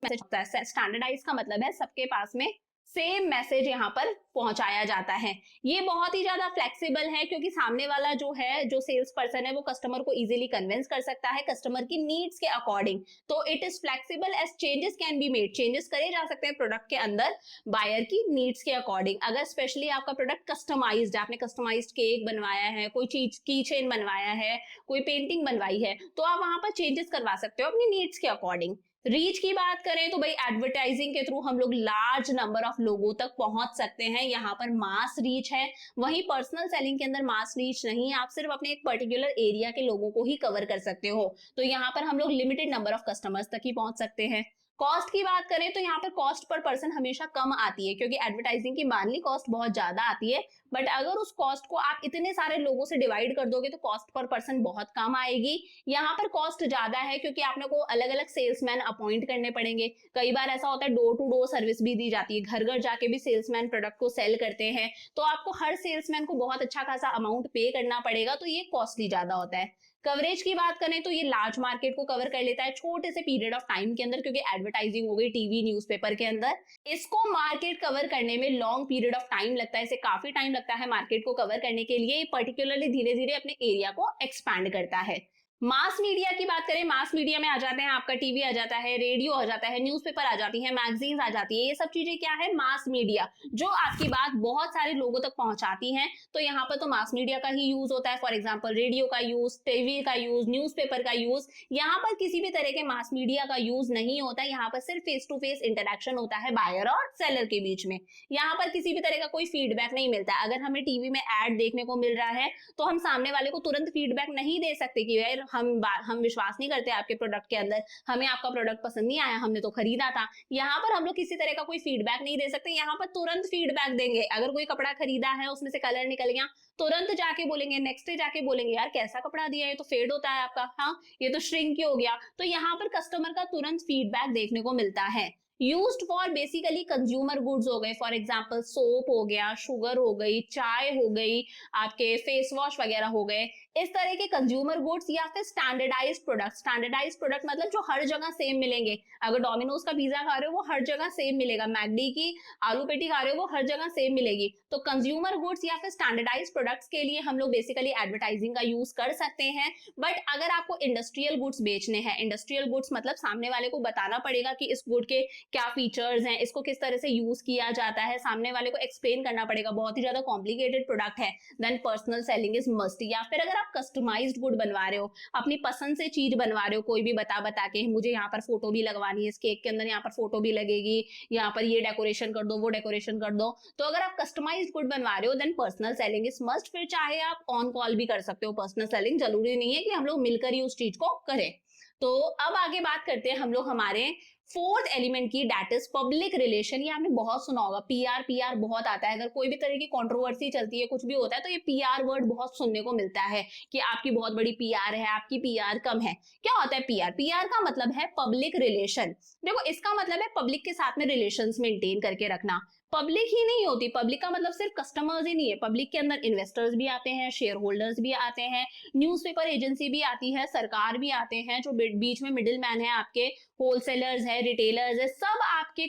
Speaker 1: मैसेज होता है। स्टैंडर्डाइज का मतलब है सबके पास में सेम मैसेज यहाँ पर पहुंचाया जाता है। ये बहुत ही ज्यादा फ्लेक्सिबल है क्योंकि सामने वाला जो है, जो सेल्स पर्सन है, वो कस्टमर को इजीली कन्विंस कर सकता है कस्टमर की नीड्स के अकॉर्डिंग। तो it is flexible as changes can be made, changes करे जा सकते हैं प्रोडक्ट के अंदर बायर की नीड्स के अकॉर्डिंग। अगर स्पेशली आपका प्रोडक्ट कस्टमाइज्ड है, आपने कस्टमाइज्ड केक बनवाया है, कोई चीज की चेन बनवाया है, कोई पेंटिंग बनवाई है, तो आप वहां पर चेंजेस करवा सकते हो अपनी नीड्स के अकॉर्डिंग। रीच की बात करें तो भाई एडवर्टाइजिंग के थ्रू हम लोग लार्ज नंबर ऑफ लोगों तक पहुंच सकते हैं, यहाँ पर मास रीच है। वहीं पर्सनल सेलिंग के अंदर मास रीच नहीं है, आप सिर्फ अपने एक पर्टिकुलर एरिया के लोगों को ही कवर कर सकते हो। तो यहाँ पर हम लोग लिमिटेड नंबर ऑफ कस्टमर्स तक ही पहुंच सकते हैं। कॉस्ट की बात करें तो यहाँ पर कॉस्ट पर पर्सन हमेशा कम आती है क्योंकि एडवर्टाइजिंग की मानली कॉस्ट बहुत ज्यादा आती है। बट अगर उस कॉस्ट को आप इतने सारे लोगों से डिवाइड कर दोगे तो कॉस्ट पर पर्सन बहुत कम आएगी। यहाँ पर कॉस्ट ज्यादा है क्योंकि आपने को अलग अलग सेल्समैन अपॉइंट करने पड़ेंगे। कई बार ऐसा होता है डोर टू डोर सर्विस भी दी जाती है, घर घर जाके भी सेल्समैन प्रोडक्ट को सेल करते हैं, तो आपको हर सेल्समैन को बहुत अच्छा खासा अमाउंट पे करना पड़ेगा, तो ये कॉस्टली ज्यादा होता है। कवरेज की बात करें तो ये लार्ज मार्केट को कवर कर लेता है छोटे से पीरियड ऑफ टाइम के अंदर, क्योंकि एडवर्टाइजिंग हो गई टीवी न्यूज़पेपर के अंदर। इसको मार्केट कवर करने में लॉन्ग पीरियड ऑफ टाइम लगता है, इसे काफी टाइम लगता है मार्केट को कवर करने के लिए। पर्टिकुलरली धीरे धीरे अपने एरिया को एक्सपैंड करता है। मास मीडिया की बात करें, मास मीडिया में आ जाते हैं आपका टीवी आ जाता है, रेडियो आ जाता है, न्यूज़पेपर आ जाती है, मैगजीन्स आ जाती है। ये सब चीजें क्या है? मास मीडिया, जो आपकी बात बहुत सारे लोगों तक पहुंचाती हैं। तो यहाँ पर तो मास मीडिया का ही यूज होता है। फॉर एग्जाम्पल रेडियो का यूज, टीवी का यूज, न्यूज़पेपर का यूज। यहाँ पर किसी भी तरह के मास मीडिया का यूज नहीं होता है। यहाँ पर सिर्फ फेस टू फेस इंटरेक्शन होता है बायर और सेलर के बीच में। यहाँ पर किसी भी तरह का कोई फीडबैक नहीं मिलता। अगर हमें टीवी में एड देखने को मिल रहा है तो हम सामने वाले को तुरंत फीडबैक नहीं दे सकते कि यार हम विश्वास नहीं करते आपके प्रोडक्ट के अंदर, हमें आपका प्रोडक्ट पसंद नहीं आया, हमने तो खरीदा था। यहाँ पर हम लोग किसी तरह का कोई फीडबैक नहीं दे सकते। यहाँ पर तुरंत फीडबैक देंगे। अगर कोई कपड़ा खरीदा है, उसमें से कलर निकल गया, तुरंत जाके बोलेंगे, नेक्स्ट डे जाके बोलेंगे यार कैसा कपड़ा दिया है, तो फेड होता है आपका, हाँ ये तो श्रिंक हो गया। तो यहाँ पर कस्टमर का तुरंत फीडबैक देखने को मिलता है। Used for basically consumer goods हो गए, फॉर एग्जांपल सोप हो गया, शुगर हो गई, चाय हो गई, आपके फेस वॉश वगैरह हो गए, इस तरह के कंज्यूमर गुड्स। या फिर स्टैंडर्डाइज्ड प्रोडक्ट, स्टैंडर्डाइज्ड प्रोडक्ट मतलब जो हर जगह सेम मिलेंगे। अगर डोमिनोज का पिज्जा खा रहे हो वो हर जगह सेम मिलेगा, मैकडी की आलू पेटी खा रहे हो वो हर जगह सेम मिलेगी। तो कंज्यूमर गुड्स या फिर स्टैंडर्डाइज्ड प्रोडक्ट्स के लिए हम लोग बेसिकली एडवर्टाइजिंग का यूज कर सकते हैं। बट अगर आपको इंडस्ट्रियल गुड्स बेचने हैं, इंडस्ट्रियल गुड्स मतलब सामने वाले को बताना पड़ेगा कि इस गुड के क्या फीचर्स हैं, इसको किस तरह से यूज किया जाता है, सामने वाले को एक्सप्लेन करना पड़ेगा, बहुत ही ज्यादा कॉम्प्लिकेटेड प्रोडक्ट है, then personal selling is must. या फिर अगर आप कस्टमाइज्ड गुड बनवा रहे हो, अपनी पसंद से चीज बनवा रहे हो, कोई भी बता के मुझे यहाँ पर फोटो भी लगवानी है, इस केक के अंदर यहाँ पर फोटो भी लगेगी, यहाँ पर ये डेकोरेशन कर दो, वो डेकोरेशन कर दो, तो अगर आप कस्टमाइज्ड गुड बनवा रहे हो then personal selling is must. फिर चाहे आप ऑन कॉल भी कर सकते हो पर्सनल सेलिंग, जरूरी नहीं है कि हम लोग मिलकर ही उस चीज को करें। तो अब आगे बात करते हैं हम लोग हमारे फोर्थ एलिमेंट की, दैट इज पब्लिक रिलेशन। ये आपने बहुत सुना होगा, पीआर पीआर बहुत आता है। अगर कोई भी तरह की कंट्रोवर्सी चलती है, कुछ भी होता है, तो ये पीआर वर्ड बहुत सुनने को मिलता है कि आपकी बहुत बड़ी पीआर है, आपकी पीआर कम है। क्या होता है पीआर? पीआर का मतलब है पब्लिक रिलेशन। देखो इसका मतलब है पब्लिक के साथ में रिलेशंस मेंटेन करके रखना। पब्लिक ही नहीं होती, पब्लिक का मतलब सिर्फ कस्टमर्स ही नहीं है, पब्लिक के अंदर इन्वेस्टर्स भी आते हैं, शेयर होल्डर्स भी आते हैं, न्यूज़पेपर एजेंसी भी आती है, सरकार भी आते हैं, जो बीच में मिडिल मैन है आपके, होलसेलर्स है, रिटेलर्स है, सब आपके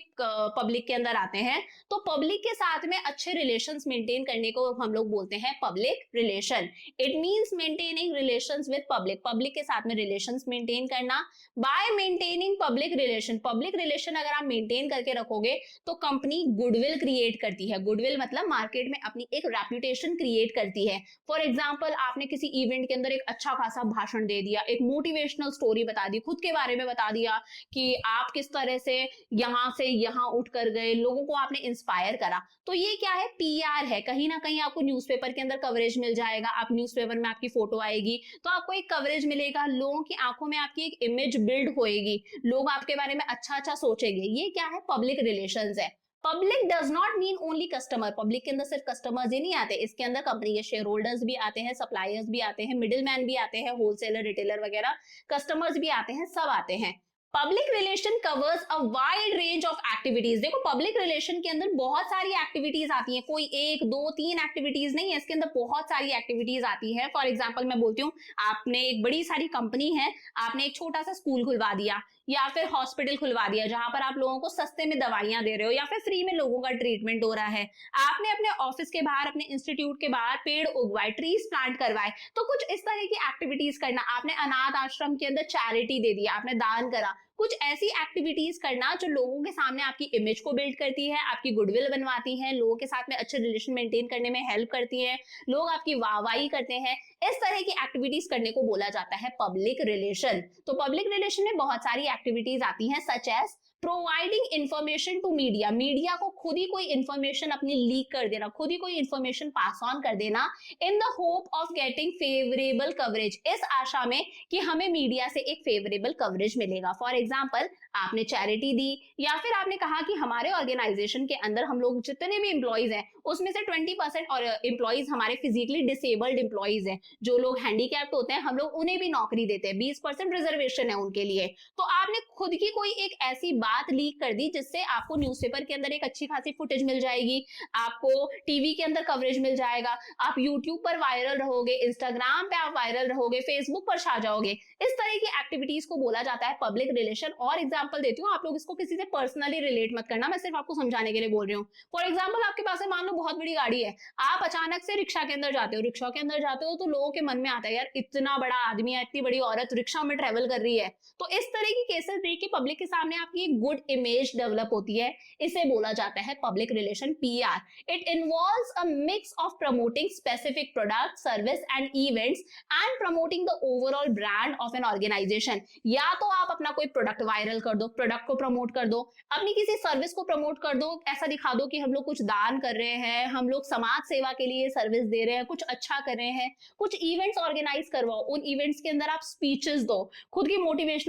Speaker 1: पब्लिक के अंदर आते हैं। तो पब्लिक के साथ में अच्छे रिलेशंस मेंटेन करने को हम लोग बोलते हैं public relation. It means maintaining relations with public, public के साथ में रिलेशंस मेंटेन करना। Bye maintaining public relation, public relation अगर आप मेंटेन करके रखोगे तो कंपनी गुडविल क्रिएट करती है। गुडविल मतलब मार्केट में अपनी एक रेपुटेशन क्रिएट करती है। फॉर एग्जांपल, आपने किसी इवेंट के अंदर एक अच्छा खासा भाषण दे दिया, एक मोटिवेशनल स्टोरी बता दी, खुद के बारे में बता दिया कि आप किस तरह से यहाँ उठ कर गए, लोगों को आपने इंस्पायर करा, तो ये क्या है, पीआर है। कहीं ना कहीं आपको न्यूज़पेपर के अंदर कवरेज मिल जाएगा, आप न्यूज़पेपर में आपकी फोटो आएगी तो आपको एक कवरेज मिलेगा, लोगों की आंखों में आपकी एक इमेज बिल्ड होएगी, लोग आपके बारे में अच्छा अच्छा सोचेंगे। ये क्या है, पब्लिक रिलेशंस है। Public does not mean only customer, public के अंदर सिर्फ कस्टमर्स ही नहीं आते, इसके अंदर कंपनी के शेयर होल्डर्स भी आते हैं, सप्लायर्स भी आते हैं, मिडिल मैन भी आते हैं, होलसेलर रिटेलर वगैरह, कस्टमर्स भी आते हैं, सब आते हैं। Public relation covers a wide range of activities. देखो, पब्लिक रिलेशन के अंदर बहुत सारी एक्टिविटीज आती हैं, कोई एक दो तीन एक्टिविटीज नहीं है, इसके अंदर बहुत सारी एक्टिविटीज आती है। फॉर एग्जांपल मैं बोलती हूँ, आपने एक बड़ी सारी कंपनी है, आपने एक छोटा सा स्कूल खुलवा दिया या फिर हॉस्पिटल खुलवा दिया जहां पर आप लोगों को सस्ते में दवाइयां दे रहे हो या फिर फ्री में लोगों का ट्रीटमेंट हो रहा है। आपने अपने ऑफिस के बाहर, अपने इंस्टीट्यूट के बाहर पेड़ उगवाए, ट्रीज प्लांट करवाए, तो कुछ इस तरह की एक्टिविटीज करना। आपने अनाथ आश्रम के अंदर चैरिटी दे दिया, आपने दान करा, कुछ ऐसी एक्टिविटीज करना जो लोगों के सामने आपकी इमेज को बिल्ड करती है, आपकी गुडविल बनवाती है, लोगों के साथ में अच्छे रिलेशन मेंटेन करने में हेल्प करती है, लोग आपकी वाहवाही करते हैं। इस तरह की एक्टिविटीज करने को बोला जाता है पब्लिक रिलेशन। तो पब्लिक रिलेशन में बहुत सारी एक्टिविटीज आती हैं, such as providing information to media, media को खुद ही कोई इंफॉर्मेशन अपनी लीक कर देना, खुद ही कोई इंफॉर्मेशन पास ऑन कर देना, in the hope of getting favourable coverage, इस आशा में कि हमें मीडिया से एक फेवरेबल कवरेज मिलेगा। फॉर एग्जाम्पल, आपने चैरिटी दी या फिर आपने कहा कि हमारे ऑर्गेनाइजेशन के अंदर हम लोग जितने भी एम्प्लॉइज हैं उसमें से 20% और एम्प्लॉइज हमारे फिजिकली डिसेबल्ड एम्प्लॉइज हैं, जो लोग हैंडीकैप्ड होते हैं, हम लोग उन्हें भी नौकरी देते हैं, 20% रिजर्वेशन है उनके लिए। तो आपने खुद की कोई एक ऐसी बात लीक कर दी जिससे आपको न्यूज़पेपर के अंदर एक अच्छी खासी फुटेज मिल जाएगी, आपको टीवी के अंदर कवरेज मिल जाएगा, आप यूट्यूब पर वायरल रहोगे, इंस्टाग्राम पे आप वायरल रहोगे, फेसबुक पर छा जाओगे। इस तरह की एक्टिविटीज को बोला जाता है पब्लिक रिलेशन। और एग्जांपल देती हूँ, आप लोग इसको किसी से पर्सनली रिलेट मत करना, मैं सिर्फ आपको समझाने के लिए बोल रही हूँ। फॉर एग्जाम्पल, आपके पास मान लो बहुत बड़ी गाड़ी है, आप अचानक से रिक्शा के अंदर जाते हो, रिक्शा के अंदर जाते हो तो लोगों के मन में आता है, यार इतना बड़ा आदमी है, इतनी बड़ी औरत रिक्शा में ट्रेवल कर रही है। तो इस तरह की केसेस देख के पब्लिक के सामने आपकी एक गुड इमेज डेवलप होती है, इसे बोला जाता है public relation, PR. It involves a mix of promoting specific product, service and events and promoting the overall brand of an organisation. या तो आप अपना कोई प्रोडक्ट वायरल कर दो, प्रोडक्ट को प्रमोट कर दो, अपनी किसी सर्विस को प्रमोट कर दो, ऐसा दिखा दो कि हम लोग कुछ दान कर रहे हैं, हम लोग समाज सेवा के लिए सर्विस दे रहे हैं, कुछ अच्छा कर रहे हैं, कुछ इवेंट्स ऑर्गेनाइज करवाओ, उन इवेंट्स के अंदर आप स्पीचेस दो, खुद की मोटिवेशनल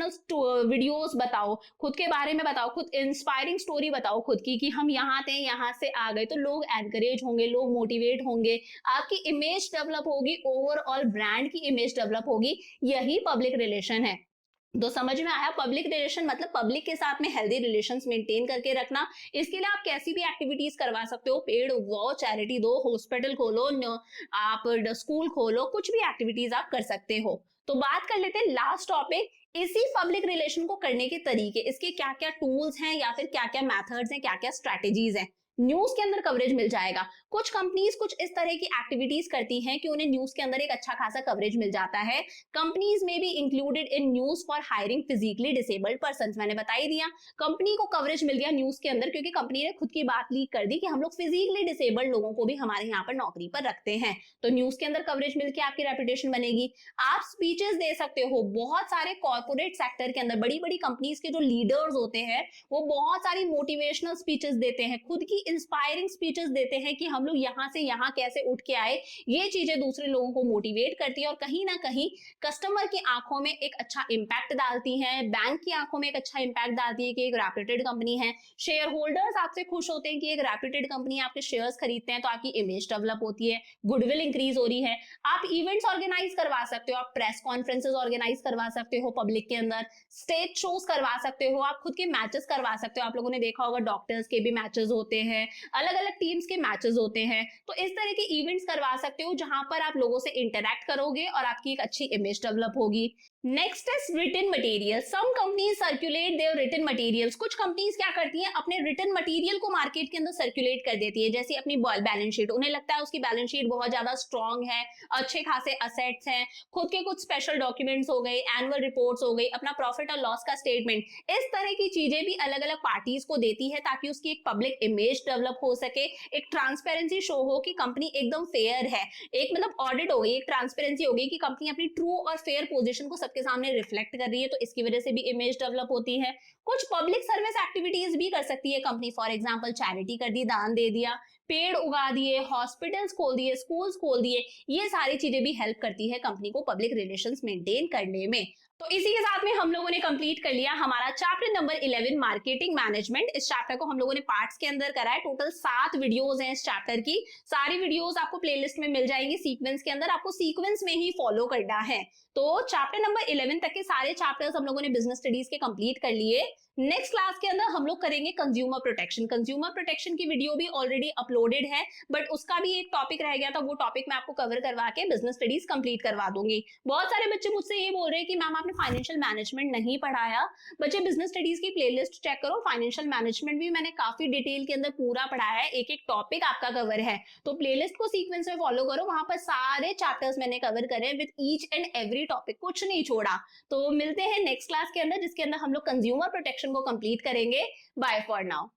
Speaker 1: वीडियोस बताओ, खुद के बारे में बताओ, खुद इंस्पायरिंग स्टोरी बताओ खुद की कि हम यहाँ थे, यहाँ से आ गए, तो लोग एनकरेज होंगे, लोग मोटिवेट होंगे, आपकी इमेज डेवलप होगी, ओवरऑल ब्रांड की इमेज डेवलप होगी। यही पब्लिक रिलेशन है। तो समझ में आया, पब्लिक रिलेशन मतलब पब्लिक के साथ में हेल्दी रिलेशंस मेंटेन करके रखना। इसके लिए आप कैसी भी एक्टिविटीज करवा सकते हो, पेड़ उगवाओ, चैरिटी दो, हॉस्पिटल खोलो, आप स्कूल खोलो, कुछ भी एक्टिविटीज आप कर सकते हो। तो बात कर लेते हैं लास्ट टॉपिक, इसी पब्लिक रिलेशन को करने के तरीके, इसके क्या क्या टूल्स हैं या फिर क्या क्या मेथड्स हैं, क्या क्या स्ट्रेटेजीज हैं। न्यूज के अंदर कवरेज मिल जाएगा। कुछ कंपनीज कुछ इस तरह की एक्टिविटीज करती हैं कि उन्हें न्यूज के अंदर एक अच्छा खासा कवरेज मिल जाता है। कंपनीज में भी included in news for hiring physically disabled persons, मैंने बता ही दिया, कंपनी को कवरेज मिल गया न्यूज के अंदर क्योंकि कंपनी ने खुद की बात लीक कर दी कि हम लोग फिजिकली डिसेबल्ड लोगों को भी हमारे यहाँ पर नौकरी पर रखते हैं। तो न्यूज के अंदर कवरेज मिलकर आपकी रेपुटेशन बनेगी। आप स्पीचेस दे सकते हो, बहुत सारे कॉर्पोरेट सेक्टर के अंदर बड़ी बड़ी कंपनीज के जो लीडर्स होते हैं वो बहुत सारी मोटिवेशनल स्पीचेस देते हैं, खुद की इंस्पायरिंग स्पीचेस देते हैं कि हम लोग यहाँ से यहाँ कैसे उठ के आए। ये चीजें दूसरे लोगों को मोटिवेट करती है और कहीं ना कहीं कस्टमर की आंखों में एक अच्छा इंपैक्ट डालती हैं, बैंक की आंखों में एक अच्छा इंपैक्ट डालती है कि एक रेप्यूटेड कंपनी है। शेयर होल्डर्स आपसे खुश होते हैं कि एक रेप्यूटेड कंपनी आपके शेयर्स खरीदते हैं, तो आपकी इमेज डेवलप होती है, गुडविल इंक्रीज हो रही है। आप इवेंट्स ऑर्गेनाइज करवा सकते हो, आप प्रेस कॉन्फ्रेंसेस ऑर्गेनाइज करवा सकते हो पब्लिक के अंदर, स्टेज शोज करवा सकते हो, आप खुद के मैचेस करवा सकते हो। आप लोगों ने देखा होगा डॉक्टर्स के भी मैचेस होते हैं, हैं, अलग अलग टीम्स के मैचेस होते हैं। तो इस तरह के इवेंट्स करवा सकते हो जहां पर आप लोगों से इंटरेक्ट करोगे और आपकी एक अच्छी इमेज डेवलप होगी। Next is written material. Some companies circulate their written materials. कुछ कंपनीज क्या करती हैं, अपने रिटन मटेरियल को मार्केट के अंदर सर्कुलेट कर देती है, जैसे अपनी बैलेंस शीट। उन्हें लगता है उसकी बैलेंस शीट बहुत ज्यादा स्ट्रांग है, अच्छे खासे असेट्स हैं, खुद के कुछ स्पेशल डॉक्यूमेंट्स हो गए, एनुअल रिपोर्ट्स हो गई, अपना प्रॉफिट और लॉस का स्टेटमेंट। इस तरह की चीजें भी अलग अलग पार्टीज को देती है ताकि उसकी एक पब्लिक इमेज डेवलप हो सके, एक ट्रांसपेरेंसी शो हो कि कंपनी एकदम फेयर है, एक मतलब ऑडिट हो गई, एक ट्रांसपेरेंसी हो गई कि कंपनी अपनी ट्रू और फेयर पोजीशन को सबके सामने रिफ्लेक्ट कर रही है। तो इसकी वजह से भी इमेज डेवलप होती है। कुछ पब्लिक सर्विस एक्टिविटीज भी कर सकती है कंपनी, फॉर एग्जांपल चैरिटी कर दी, दान दे दिया, पेड़ उगा दिए, हॉस्पिटल्स खोल दिए, स्कूल्स खोल दिए। ये सारी चीजें भी हेल्प करती है कंपनी को पब्लिक रिलेशंस मेंटेन करने में। तो इसी के साथ में हम लोगों ने कंप्लीट कर लिया हमारा चैप्टर नंबर 11 मार्केटिंग मैनेजमेंट। इस चैप्टर को हम लोगों ने पार्ट्स के अंदर करा है। टोटल 7 वीडियोस हैं इस चैप्टर की। सारी वीडियोस आपको प्लेलिस्ट में मिल जाएंगी सीक्वेंस के अंदर, आपको सीक्वेंस में ही फॉलो करना है। तो चैप्टर नंबर 11 तक के सारे चैप्टर्स हम लोगों ने बिजनेस स्टडीज के कंप्लीट कर लिए। नेक्स्ट क्लास के अंदर हम लोग करेंगे कंज्यूमर प्रोटेक्शन। कंज्यूमर प्रोटेक्शन की वीडियो भी ऑलरेडी अपलोडेड है, बट उसका भी एक टॉपिक रह गया था, वो टॉपिक मैं आपको कवर करवा के बिजनेस स्टडीज कंप्लीट करवा दूंगी। बहुत सारे बच्चे मुझसे ये बोल रहे हैं कि मैम आपने फाइनेंशियल मैनेजमेंट नहीं पढ़ाया। बच्चे बिजनेस स्टडीज की प्लेलिस्ट चेक करो, फाइनेंशियल मैनेजमेंट भी मैंने काफी डिटेल के अंदर पूरा पढ़ाया है, एक एक टॉपिक आपका कवर है। तो प्लेलिस्ट को सीक्वेंस में फॉलो करो, वहां पर सारे चैप्टर्स मैंने कवर करे with each and every topic, कुछ नहीं छोड़ा। तो मिलते हैं नेक्स्ट क्लास के अंदर, जिसके अंदर हम लोग कंज्यूमर प्रोटेक्शन को कंप्लीट करेंगे। Bye for now.